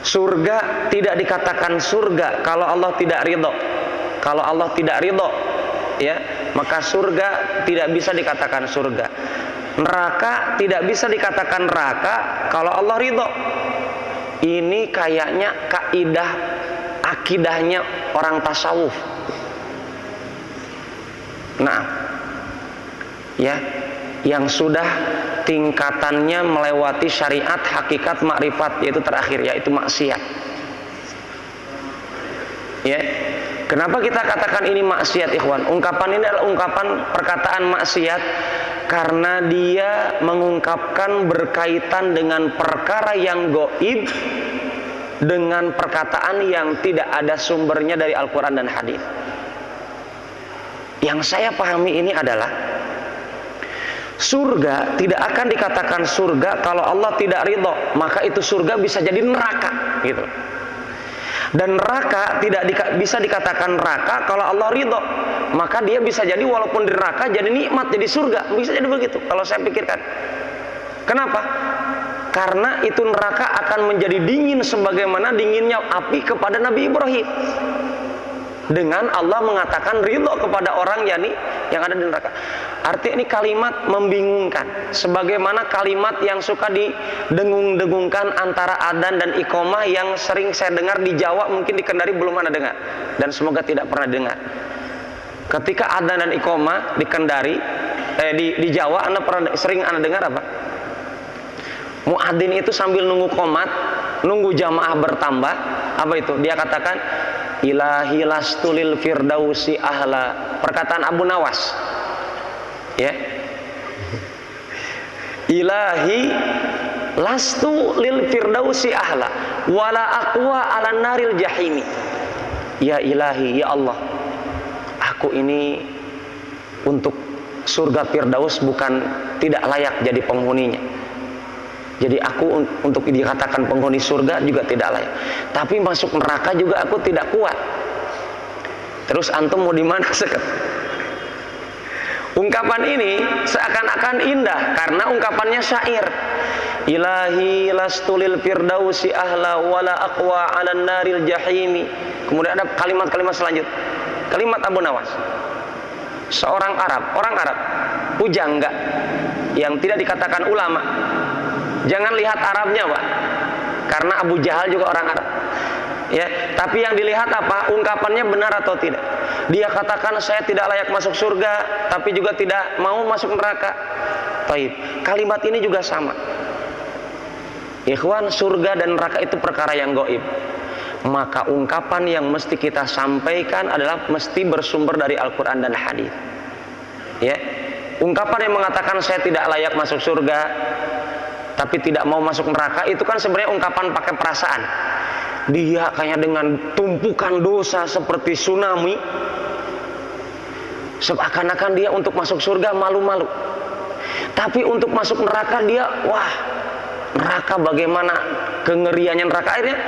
Surga tidak dikatakan surga kalau Allah tidak ridho. Kalau Allah tidak ridho, ya, maka surga tidak bisa dikatakan surga. Neraka tidak bisa dikatakan neraka kalau Allah ridho. Ini kayaknya kaidah akidahnya orang tasawuf. Nah, ya, yang sudah tingkatannya melewati syariat, hakikat, makrifat, yaitu terakhir, yaitu maksiat. Ya, Kenapa kita katakan ini maksiat, ikhwan? Ungkapan ini adalah ungkapan perkataan maksiat karena dia mengungkapkan berkaitan dengan perkara yang gaib dengan perkataan yang tidak ada sumbernya dari Al-Quran dan hadis. Yang saya pahami ini adalah surga tidak akan dikatakan surga kalau Allah tidak ridho, maka itu surga bisa jadi neraka, gitu. Dan neraka tidak bisa dikatakan neraka kalau Allah ridho, maka dia bisa jadi walaupun di neraka jadi nikmat, jadi surga, bisa jadi begitu kalau saya pikirkan. Kenapa? Karena itu neraka akan menjadi dingin sebagaimana dinginnya api kepada Nabi Ibrahim, dengan Allah mengatakan ridho kepada orang yang ada di neraka. Artinya ini kalimat membingungkan, sebagaimana kalimat yang suka didengung-dengungkan antara adzan dan iqamah yang sering saya dengar di Jawa, mungkin di Kendari belum Anda dengar, dan semoga tidak pernah dengar. Ketika adzan dan iqamah di Kendari, di Jawa, sering Anda dengar apa? Muadzin itu sambil nunggu qomat, nunggu jamaah bertambah, apa itu? Dia katakan, ilahi lastu lil firdausi ahla. Perkataan Abu Nawas, ya, ilahi lastu lil firdausi ahla wala aqwa ala naril jahimi. Ya ilahi, ya Allah, aku ini untuk surga firdaus bukan tidak layak jadi penghuninya. Jadi aku untuk dikatakan penghuni surga juga tidak layak. Tapi masuk neraka juga aku tidak kuat. Terus antum mau di mana sekarang? Ungkapan ini seakan-akan indah karena ungkapannya syair. Ilahi lastulil firdausi ahla wala aqwa 'alan naril jahimi. Kemudian ada kalimat-kalimat selanjutnya. Kalimat Abu Nawas. Seorang Arab, orang Arab, pujangga yang tidak dikatakan ulama. Jangan lihat Arabnya, Pak, karena Abu Jahal juga orang Arab, ya. Tapi yang dilihat apa? Ungkapannya benar atau tidak. Dia katakan saya tidak layak masuk surga, tapi juga tidak mau masuk neraka. Taib. Kalimat ini juga sama. Ikhwan, surga dan neraka itu perkara yang gaib. Maka ungkapan yang mesti kita sampaikan adalah mesti bersumber dari Al-Quran dan hadis. Ya. Ungkapan yang mengatakan saya tidak layak masuk surga tapi tidak mau masuk neraka, itu kan sebenarnya ungkapan pakai perasaan. Dia kayak dengan tumpukan dosa seperti tsunami, seakan-akan dia untuk masuk surga malu-malu, tapi untuk masuk neraka dia, wah, neraka bagaimana kengeriannya neraka. Akhirnya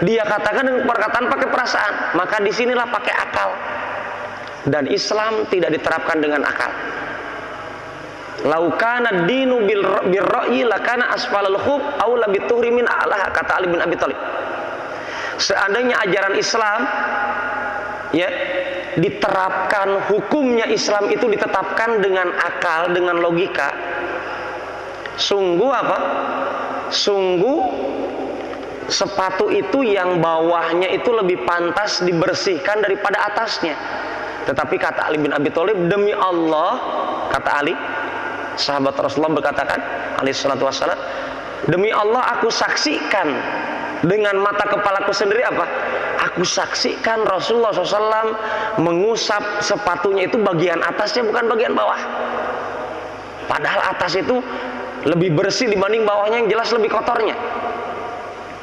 dia katakan dengan perkataan pakai perasaan. Maka disinilah pakai akal, dan Islam tidak diterapkan dengan akal. Laukana dinu birra'yi lakana asfalal khub aula bituhri min a'lah, kata Ali bin Abi Thalib. Seandainya ajaran Islam, ya, diterapkan, hukumnya Islam itu ditetapkan dengan akal, dengan logika, sungguh apa? Sungguh sepatu itu yang bawahnya itu lebih pantas dibersihkan daripada atasnya. Tetapi kata Ali bin Abi Thalib, demi Allah, kata Ali, sahabat Rasulullah berkatakan, alaihi salatu wassalam, demi Allah aku saksikan dengan mata kepalaku sendiri apa? Aku saksikan Rasulullah SAW mengusap sepatunya itu bagian atasnya, bukan bagian bawah. Padahal atas itu lebih bersih dibanding bawahnya yang jelas lebih kotornya.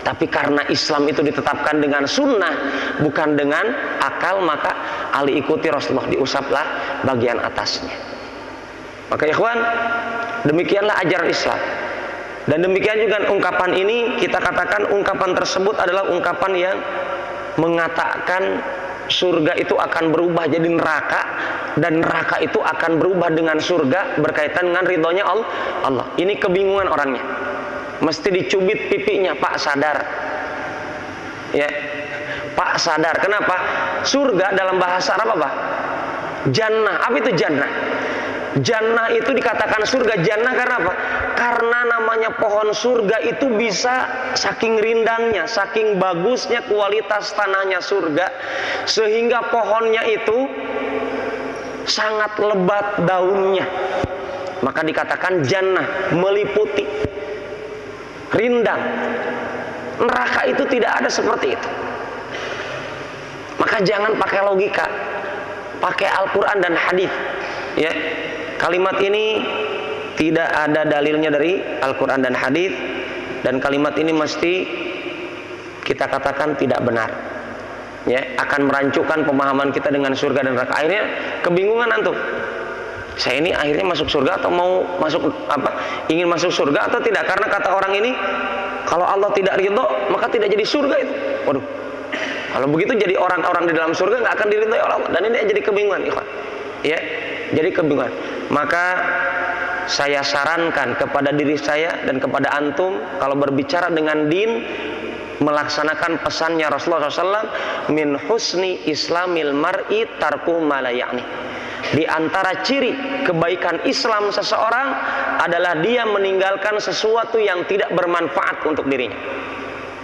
Tapi karena Islam itu ditetapkan dengan sunnah, bukan dengan akal, maka Ali ikuti Rasulullah, diusaplah bagian atasnya. Maka ikhwan, demikianlah ajaran Islam. Dan demikian juga ungkapan ini, kita katakan ungkapan tersebut adalah ungkapan yang mengatakan surga itu akan berubah jadi neraka, dan neraka itu akan berubah dengan surga berkaitan dengan ridhonya Allah. Ini kebingungan orangnya. Mesti dicubit pipinya, Pak sadar. Ya. Pak sadar. Kenapa? Surga dalam bahasa Arab apa? Jannah. Apa itu jannah? Jannah itu dikatakan surga. Jannah karena apa? Karena namanya pohon surga itu bisa saking rindangnya, saking bagusnya kualitas tanahnya surga, sehingga pohonnya itu sangat lebat daunnya. Maka dikatakan jannah, meliputi, rindang. Neraka itu tidak ada seperti itu. Maka jangan pakai logika, pakai Al-Quran dan hadis. Ya, kalimat ini tidak ada dalilnya dari Al-Quran dan hadis, dan kalimat ini mesti kita katakan tidak benar. Ya, akan merancukan pemahaman kita dengan surga dan neraka. Akhirnya kebingungan antum. Saya ini akhirnya masuk surga atau mau masuk ingin masuk surga atau tidak? Karena kata orang ini, kalau Allah tidak ridho maka tidak jadi surga itu. Waduh, kalau begitu jadi orang-orang di dalam surga nggak akan diridhoi oleh Allah. Dan ini jadi kebingungan, ikhwan. Ya, jadi kebingungan. Maka saya sarankan kepada diri saya dan kepada antum, kalau berbicara dengan din, melaksanakan pesannya Rasulullah SAW, min husni islamil mar'i tarku ma la ya'ni. Di antara ciri kebaikan Islam seseorang adalah dia meninggalkan sesuatu yang tidak bermanfaat untuk dirinya,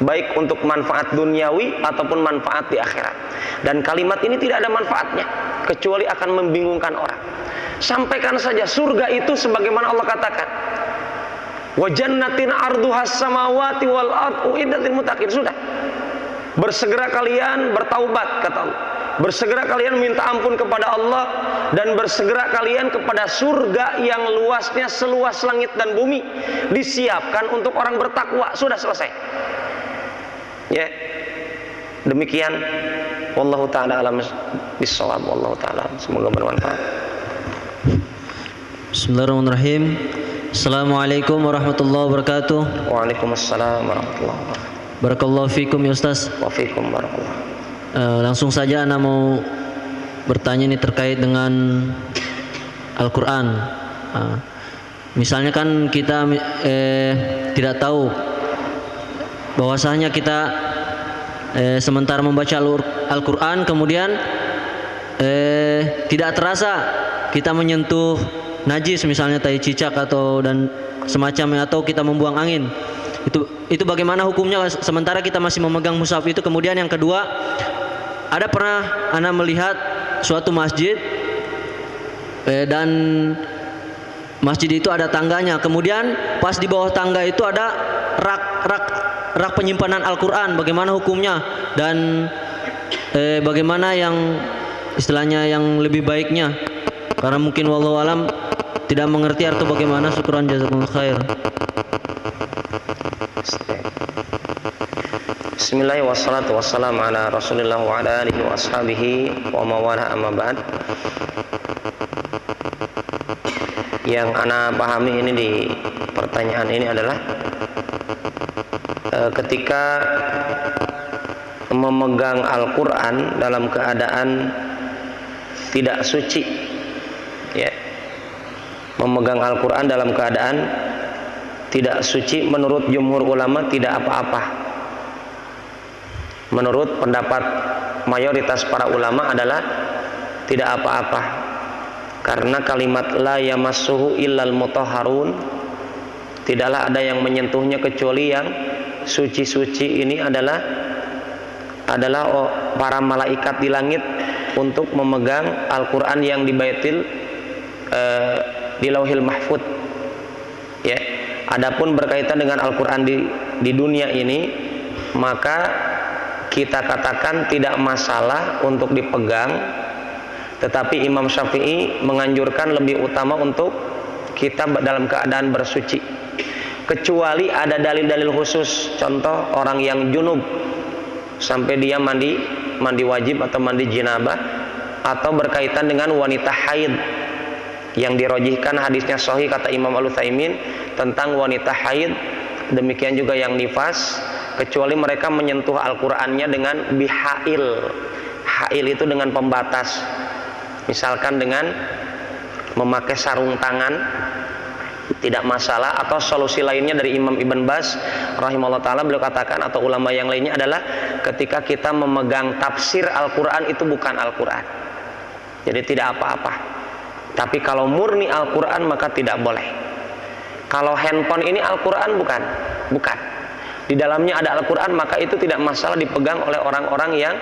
baik untuk manfaat duniawi ataupun manfaat di akhirat. Dan kalimat ini tidak ada manfaatnya kecuali akan membingungkan orang. Sampaikan saja surga itu sebagaimana Allah katakan, wa jannatin arduhas samawati wal ardh uiddat lil muttaqin. Sudah, bersegera kalian bertaubat, kata Allah. Bersegera kalian minta ampun kepada Allah, dan bersegera kalian kepada surga yang luasnya seluas langit dan bumi, disiapkan untuk orang bertakwa. Sudah selesai. Ya, demikian. Wallahu ta'ala alam bissawab. Wallahu ta'ala, semoga bermanfaat. Bismillahirrahmanirrahim. Assalamualaikum warahmatullahi wabarakatuh. Waalaikumsalam warahmatullahi wabarakatuh. Barakallahu fikum ya Ustaz. Wa fikum barakallahu. Langsung saja ana mau bertanya ini terkait dengan Al-Quran. Misalnya kan kita tidak tahu bahwasanya kita sementara membaca Al-Quran kemudian tidak terasa kita menyentuh najis, misalnya tai cicak atau dan semacamnya, atau kita membuang angin. Itu bagaimana hukumnya sementara kita masih memegang mushaf itu? Kemudian yang kedua, ada pernah ana melihat suatu masjid dan masjid itu ada tangganya. Kemudian pas di bawah tangga itu ada rak penyimpanan Al-Quran. Bagaimana hukumnya dan bagaimana yang istilahnya yang lebih baiknya? Karena mungkin wallahu alam tidak mengerti arti bagaimana. Syukran, jazakumullah khair. Bismillahirrahmanirrahim. Wassalatu wassalamu ala Rasulillah wa ala alihi wa ashabihi wa mawala amma ba'd. Yang ana pahami ini di pertanyaan ini adalah ketika memegang Al-Quran dalam keadaan tidak suci, ya, memegang Al-Quran dalam keadaan tidak suci, menurut jumhur ulama tidak apa-apa. Menurut pendapat mayoritas para ulama adalah tidak apa-apa, karena kalimat la yamassuhu illal mutahharun, tidaklah ada yang menyentuhnya kecuali yang suci-suci. Ini adalah para malaikat di langit untuk memegang Al-Quran yang dibaitil di Lauhil Mahfud. Ya, adapun berkaitan dengan Al-Quran di dunia ini, maka kita katakan tidak masalah untuk dipegang, tetapi Imam Syafi'i menganjurkan lebih utama untuk kita dalam keadaan bersuci, kecuali ada dalil-dalil khusus. Contoh, orang yang junub sampai dia mandi wajib atau mandi jinabah, atau berkaitan dengan wanita haid yang dirojihkan hadisnya sahih kata Imam Al-Utsaimin tentang wanita haid, demikian juga yang nifas, kecuali mereka menyentuh Al-Qur'annya dengan bihail. Hail itu dengan pembatas, misalkan dengan memakai sarung tangan, tidak masalah. Atau solusi lainnya dari Imam Ibn Baz rahimahullah ta'ala, beliau katakan, atau ulama yang lainnya, adalah ketika kita memegang tafsir Al-Quran itu bukan Al-Quran, jadi tidak apa-apa. Tapi kalau murni Al-Quran maka tidak boleh. Kalau handphone ini Al-Quran bukan, di dalamnya ada Al-Quran, maka itu tidak masalah dipegang oleh orang-orang yang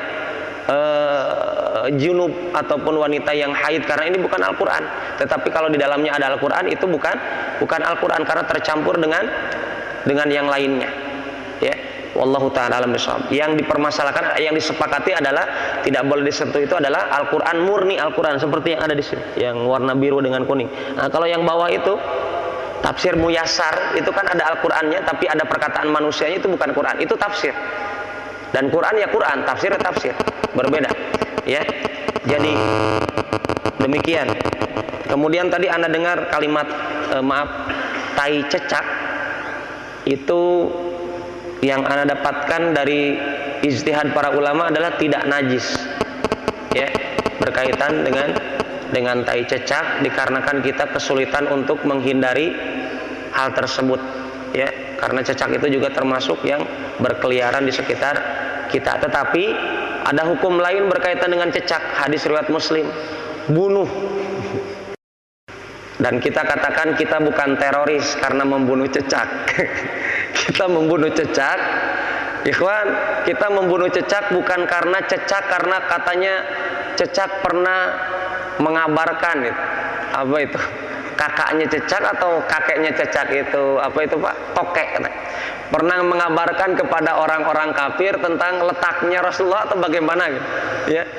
junub ataupun wanita yang haid, karena ini bukan Al-Quran. Tetapi kalau di dalamnya ada Al-Quran, itu bukan Al-Quran, karena tercampur dengan yang lainnya. Ya, Wallahu ta'ala alam bishawab. Yang dipermasalahkan, yang disepakati adalah tidak boleh disentuh itu adalah Al-Quran murni, Al-Quran seperti yang ada di sini, yang warna biru dengan kuning. Nah, kalau yang bawah itu tafsir muyassar, itu kan ada Al-Qurannya tapi ada perkataan manusianya, itu bukan Quran, itu tafsir. Dan Quran ya Quran, tafsir ya tafsir, berbeda. Ya, jadi demikian. Kemudian tadi Anda dengar kalimat tai cecak, itu yang Anda dapatkan dari ijtihad para ulama adalah tidak najis. Ya, berkaitan dengan tai cecak dikarenakan kita kesulitan untuk menghindari hal tersebut. Ya, karena cecak itu juga termasuk yang berkeliaran di sekitar kita. Tetapi ada hukum lain berkaitan dengan cecak, hadis riwayat Muslim, bunuh. Dan kita katakan kita bukan teroris karena membunuh cecak. Kita membunuh cecak, ikhwan, kita membunuh cecak bukan karena cecak, karena katanya cecak pernah mengabarkan itu. Apa itu? Kakaknya cecak atau kakeknya cecak itu, apa itu Pak? Tokek. Pernah mengabarkan kepada orang-orang kafir tentang letaknya Rasulullah atau bagaimana gitu. Ya.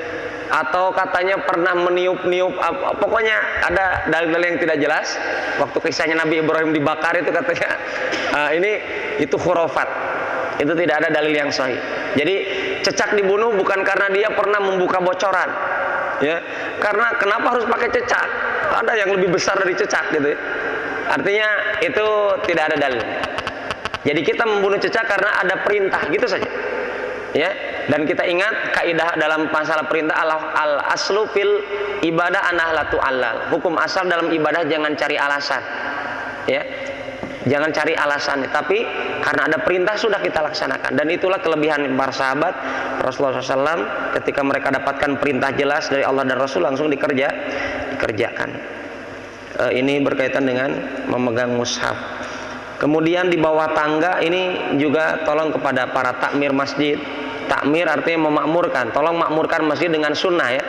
Atau katanya pernah meniup-niup, pokoknya ada dalil-dalil yang tidak jelas. Waktu kisahnya Nabi Ibrahim dibakar itu katanya itu khurafat, itu tidak ada dalil yang sahih. Jadi cecak dibunuh bukan karena dia pernah membuka bocoran, ya. Karena kenapa harus pakai cecak? Ada yang lebih besar dari cecak gitu. Artinya itu tidak ada dalil. Jadi kita membunuh cecak karena ada perintah, gitu saja. Ya, dan kita ingat kaidah dalam masalah perintah al aslu fil ibadah anahlatu allal. Hukum asal dalam ibadah jangan cari alasan. Ya. Jangan cari alasan, tapi karena ada perintah sudah kita laksanakan. Dan itulah kelebihan para sahabat Rasulullah SAW, ketika mereka dapatkan perintah jelas dari Allah dan Rasul langsung dikerjakan. Ini berkaitan dengan memegang mushaf. Kemudian di bawah tangga ini juga tolong kepada para takmir masjid. Takmir artinya memakmurkan. Tolong makmurkan masjid dengan sunnah ya.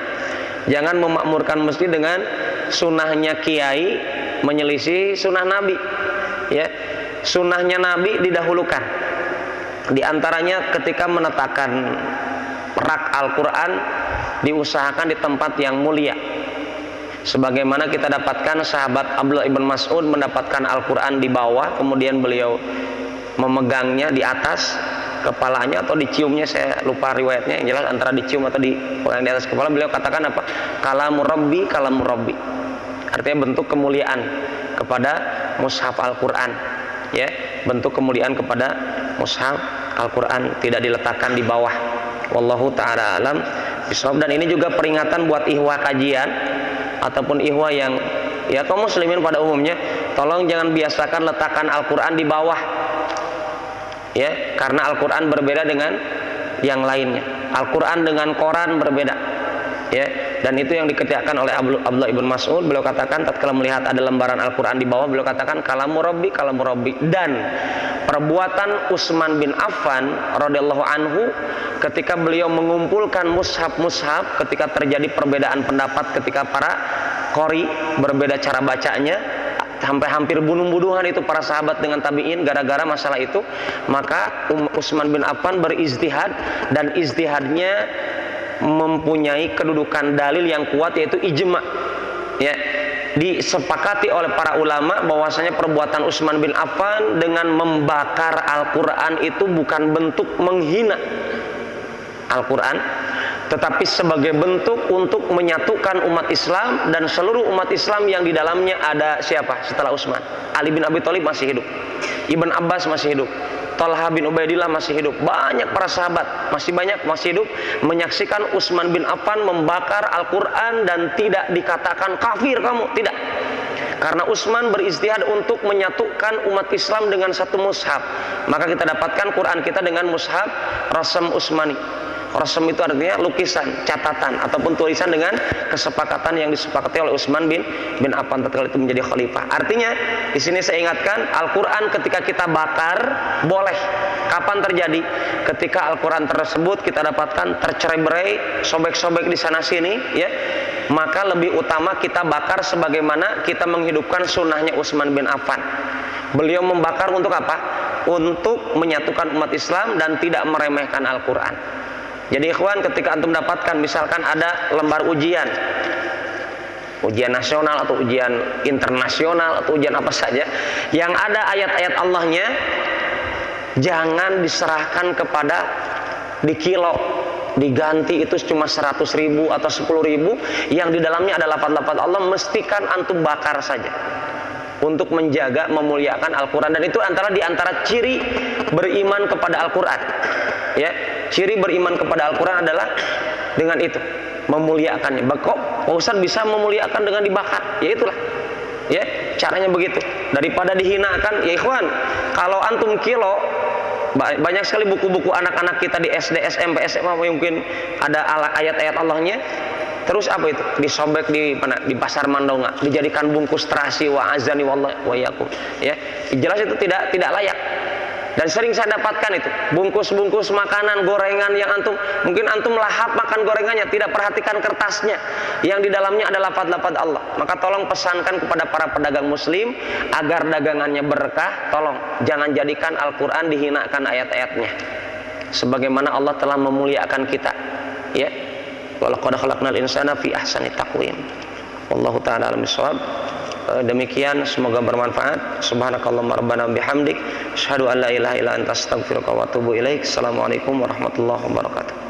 Jangan memakmurkan masjid dengan sunnahnya kiai menyelisih sunnah Nabi. Ya, sunnahnya Nabi didahulukan. Di antaranya ketika menetapkan rak Al-Quran diusahakan di tempat yang mulia. Sebagaimana kita dapatkan sahabat Abdullah ibn Mas'ud mendapatkan Al-Quran di bawah, kemudian beliau memegangnya di atas kepalanya atau diciumnya, saya lupa riwayatnya, yang jelas antara dicium atau dipegang di atas kepala. Beliau katakan apa? Kalamu Rabbi, kalamu Rabbi. Artinya bentuk kemuliaan kepada mushaf Al-Quran, ya, bentuk kemuliaan kepada mushaf Al-Quran, tidak diletakkan di bawah. Wallahu ta'ala alam bishawab. Dan ini juga peringatan buat ihwa kajian ataupun ihwa yang ya kaum muslimin pada umumnya, tolong jangan biasakan letakkan Al-Quran di bawah, ya, karena Al-Quran berbeda dengan yang lainnya. Al-Quran dengan koran berbeda, ya. Dan itu yang dikerjakan oleh Abdullah ibn Mas'ud. Beliau katakan tatkala melihat ada lembaran Al-Quran di bawah, beliau katakan kalamu Rabbi, kalamu Rabbi. Dan perbuatan Utsman bin Affan radhiyallahu anhu ketika beliau mengumpulkan mushaf-mushaf, ketika terjadi perbedaan pendapat, ketika para qori berbeda cara bacanya, sampai hampir bunuh-bunuhan itu para sahabat dengan tabi'in gara-gara masalah itu, maka Utsman bin Affan berijtihad, dan ijtihadnya mempunyai kedudukan dalil yang kuat, yaitu ijma, ya, disepakati oleh para ulama bahwasanya perbuatan Utsman bin Affan dengan membakar Al-Quran itu bukan bentuk menghina Al-Quran, tetapi sebagai bentuk untuk menyatukan umat Islam, dan seluruh umat Islam yang di dalamnya ada siapa setelah Utsman? Ali bin Abi Thalib masih hidup, Ibn Abbas masih hidup, Talha bin Ubaidillah masih hidup, banyak para sahabat masih hidup menyaksikan Utsman bin Affan membakar Al-Quran, dan tidak dikatakan kafir kamu, tidak. Karena Utsman berijtihad untuk menyatukan umat Islam dengan satu mushaf, maka kita dapatkan Quran kita dengan mushaf Rasam Utsmani. Rasam itu artinya lukisan, catatan ataupun tulisan dengan kesepakatan yang disepakati oleh Utsman bin Affan tatkala itu menjadi khalifah. Artinya di sini saya ingatkan, Al-Quran ketika kita bakar boleh. Kapan terjadi? Ketika Al-Quran tersebut kita dapatkan tercerai-berai, sobek-sobek di sana sini, ya, maka lebih utama kita bakar sebagaimana kita menghidupkan sunnahnya Utsman bin Affan. Beliau membakar untuk apa? untuk menyatukan umat Islam dan tidak meremehkan Al-Quran. Jadi ikhwan, ketika antum dapatkan misalkan ada lembar ujian nasional atau ujian internasional atau ujian apa saja yang ada ayat-ayat Allahnya, jangan diserahkan kepada di kilo, diganti itu cuma 100.000 atau 10.000 yang di dalamnya ada lafaz-lafaz Allah, mestikan antum bakar saja untuk menjaga, memuliakan Al-Quran. Dan itu di antara ciri beriman kepada Al-Quran, ya. Ciri beriman kepada Al-Quran adalah dengan itu, memuliakannya. Kok Pak Ustaz bisa memuliakan dengan dibakar? Ya itulah, ya, caranya begitu. Daripada dihinakan, ya ikhwan, kalau antum kilo, banyak sekali buku-buku anak-anak kita di SD, SMP, SMA mungkin ada ayat-ayat Allahnya. Terus apa itu? Disobek di mana? Di pasar Mandonga, dijadikan bungkus terasi, wa azani wallahi wa yakum. Ya, jelas itu tidak layak. Dan sering saya dapatkan itu bungkus-bungkus makanan gorengan yang mungkin antum lahap makan gorengannya, tidak perhatikan kertasnya yang di dalamnya ada lafaz-lafaz Allah. Maka tolong pesankan kepada para pedagang muslim agar dagangannya berkah, tolong jangan jadikan Al-Quran dihinakan ayat-ayatnya, sebagaimana Allah telah memuliakan kita, ya. Walaqad khalaqnal insana fi ahsani taqwim. Wallahu ta'ala a'lam bishawab. Demikian, semoga bermanfaat. Subhanakallahumma rabbana bihamdik, asyhadu an la ilaha illa anta astaghfiruka wa atubu ilaik. Assalamualaikum warahmatullahi wabarakatuh.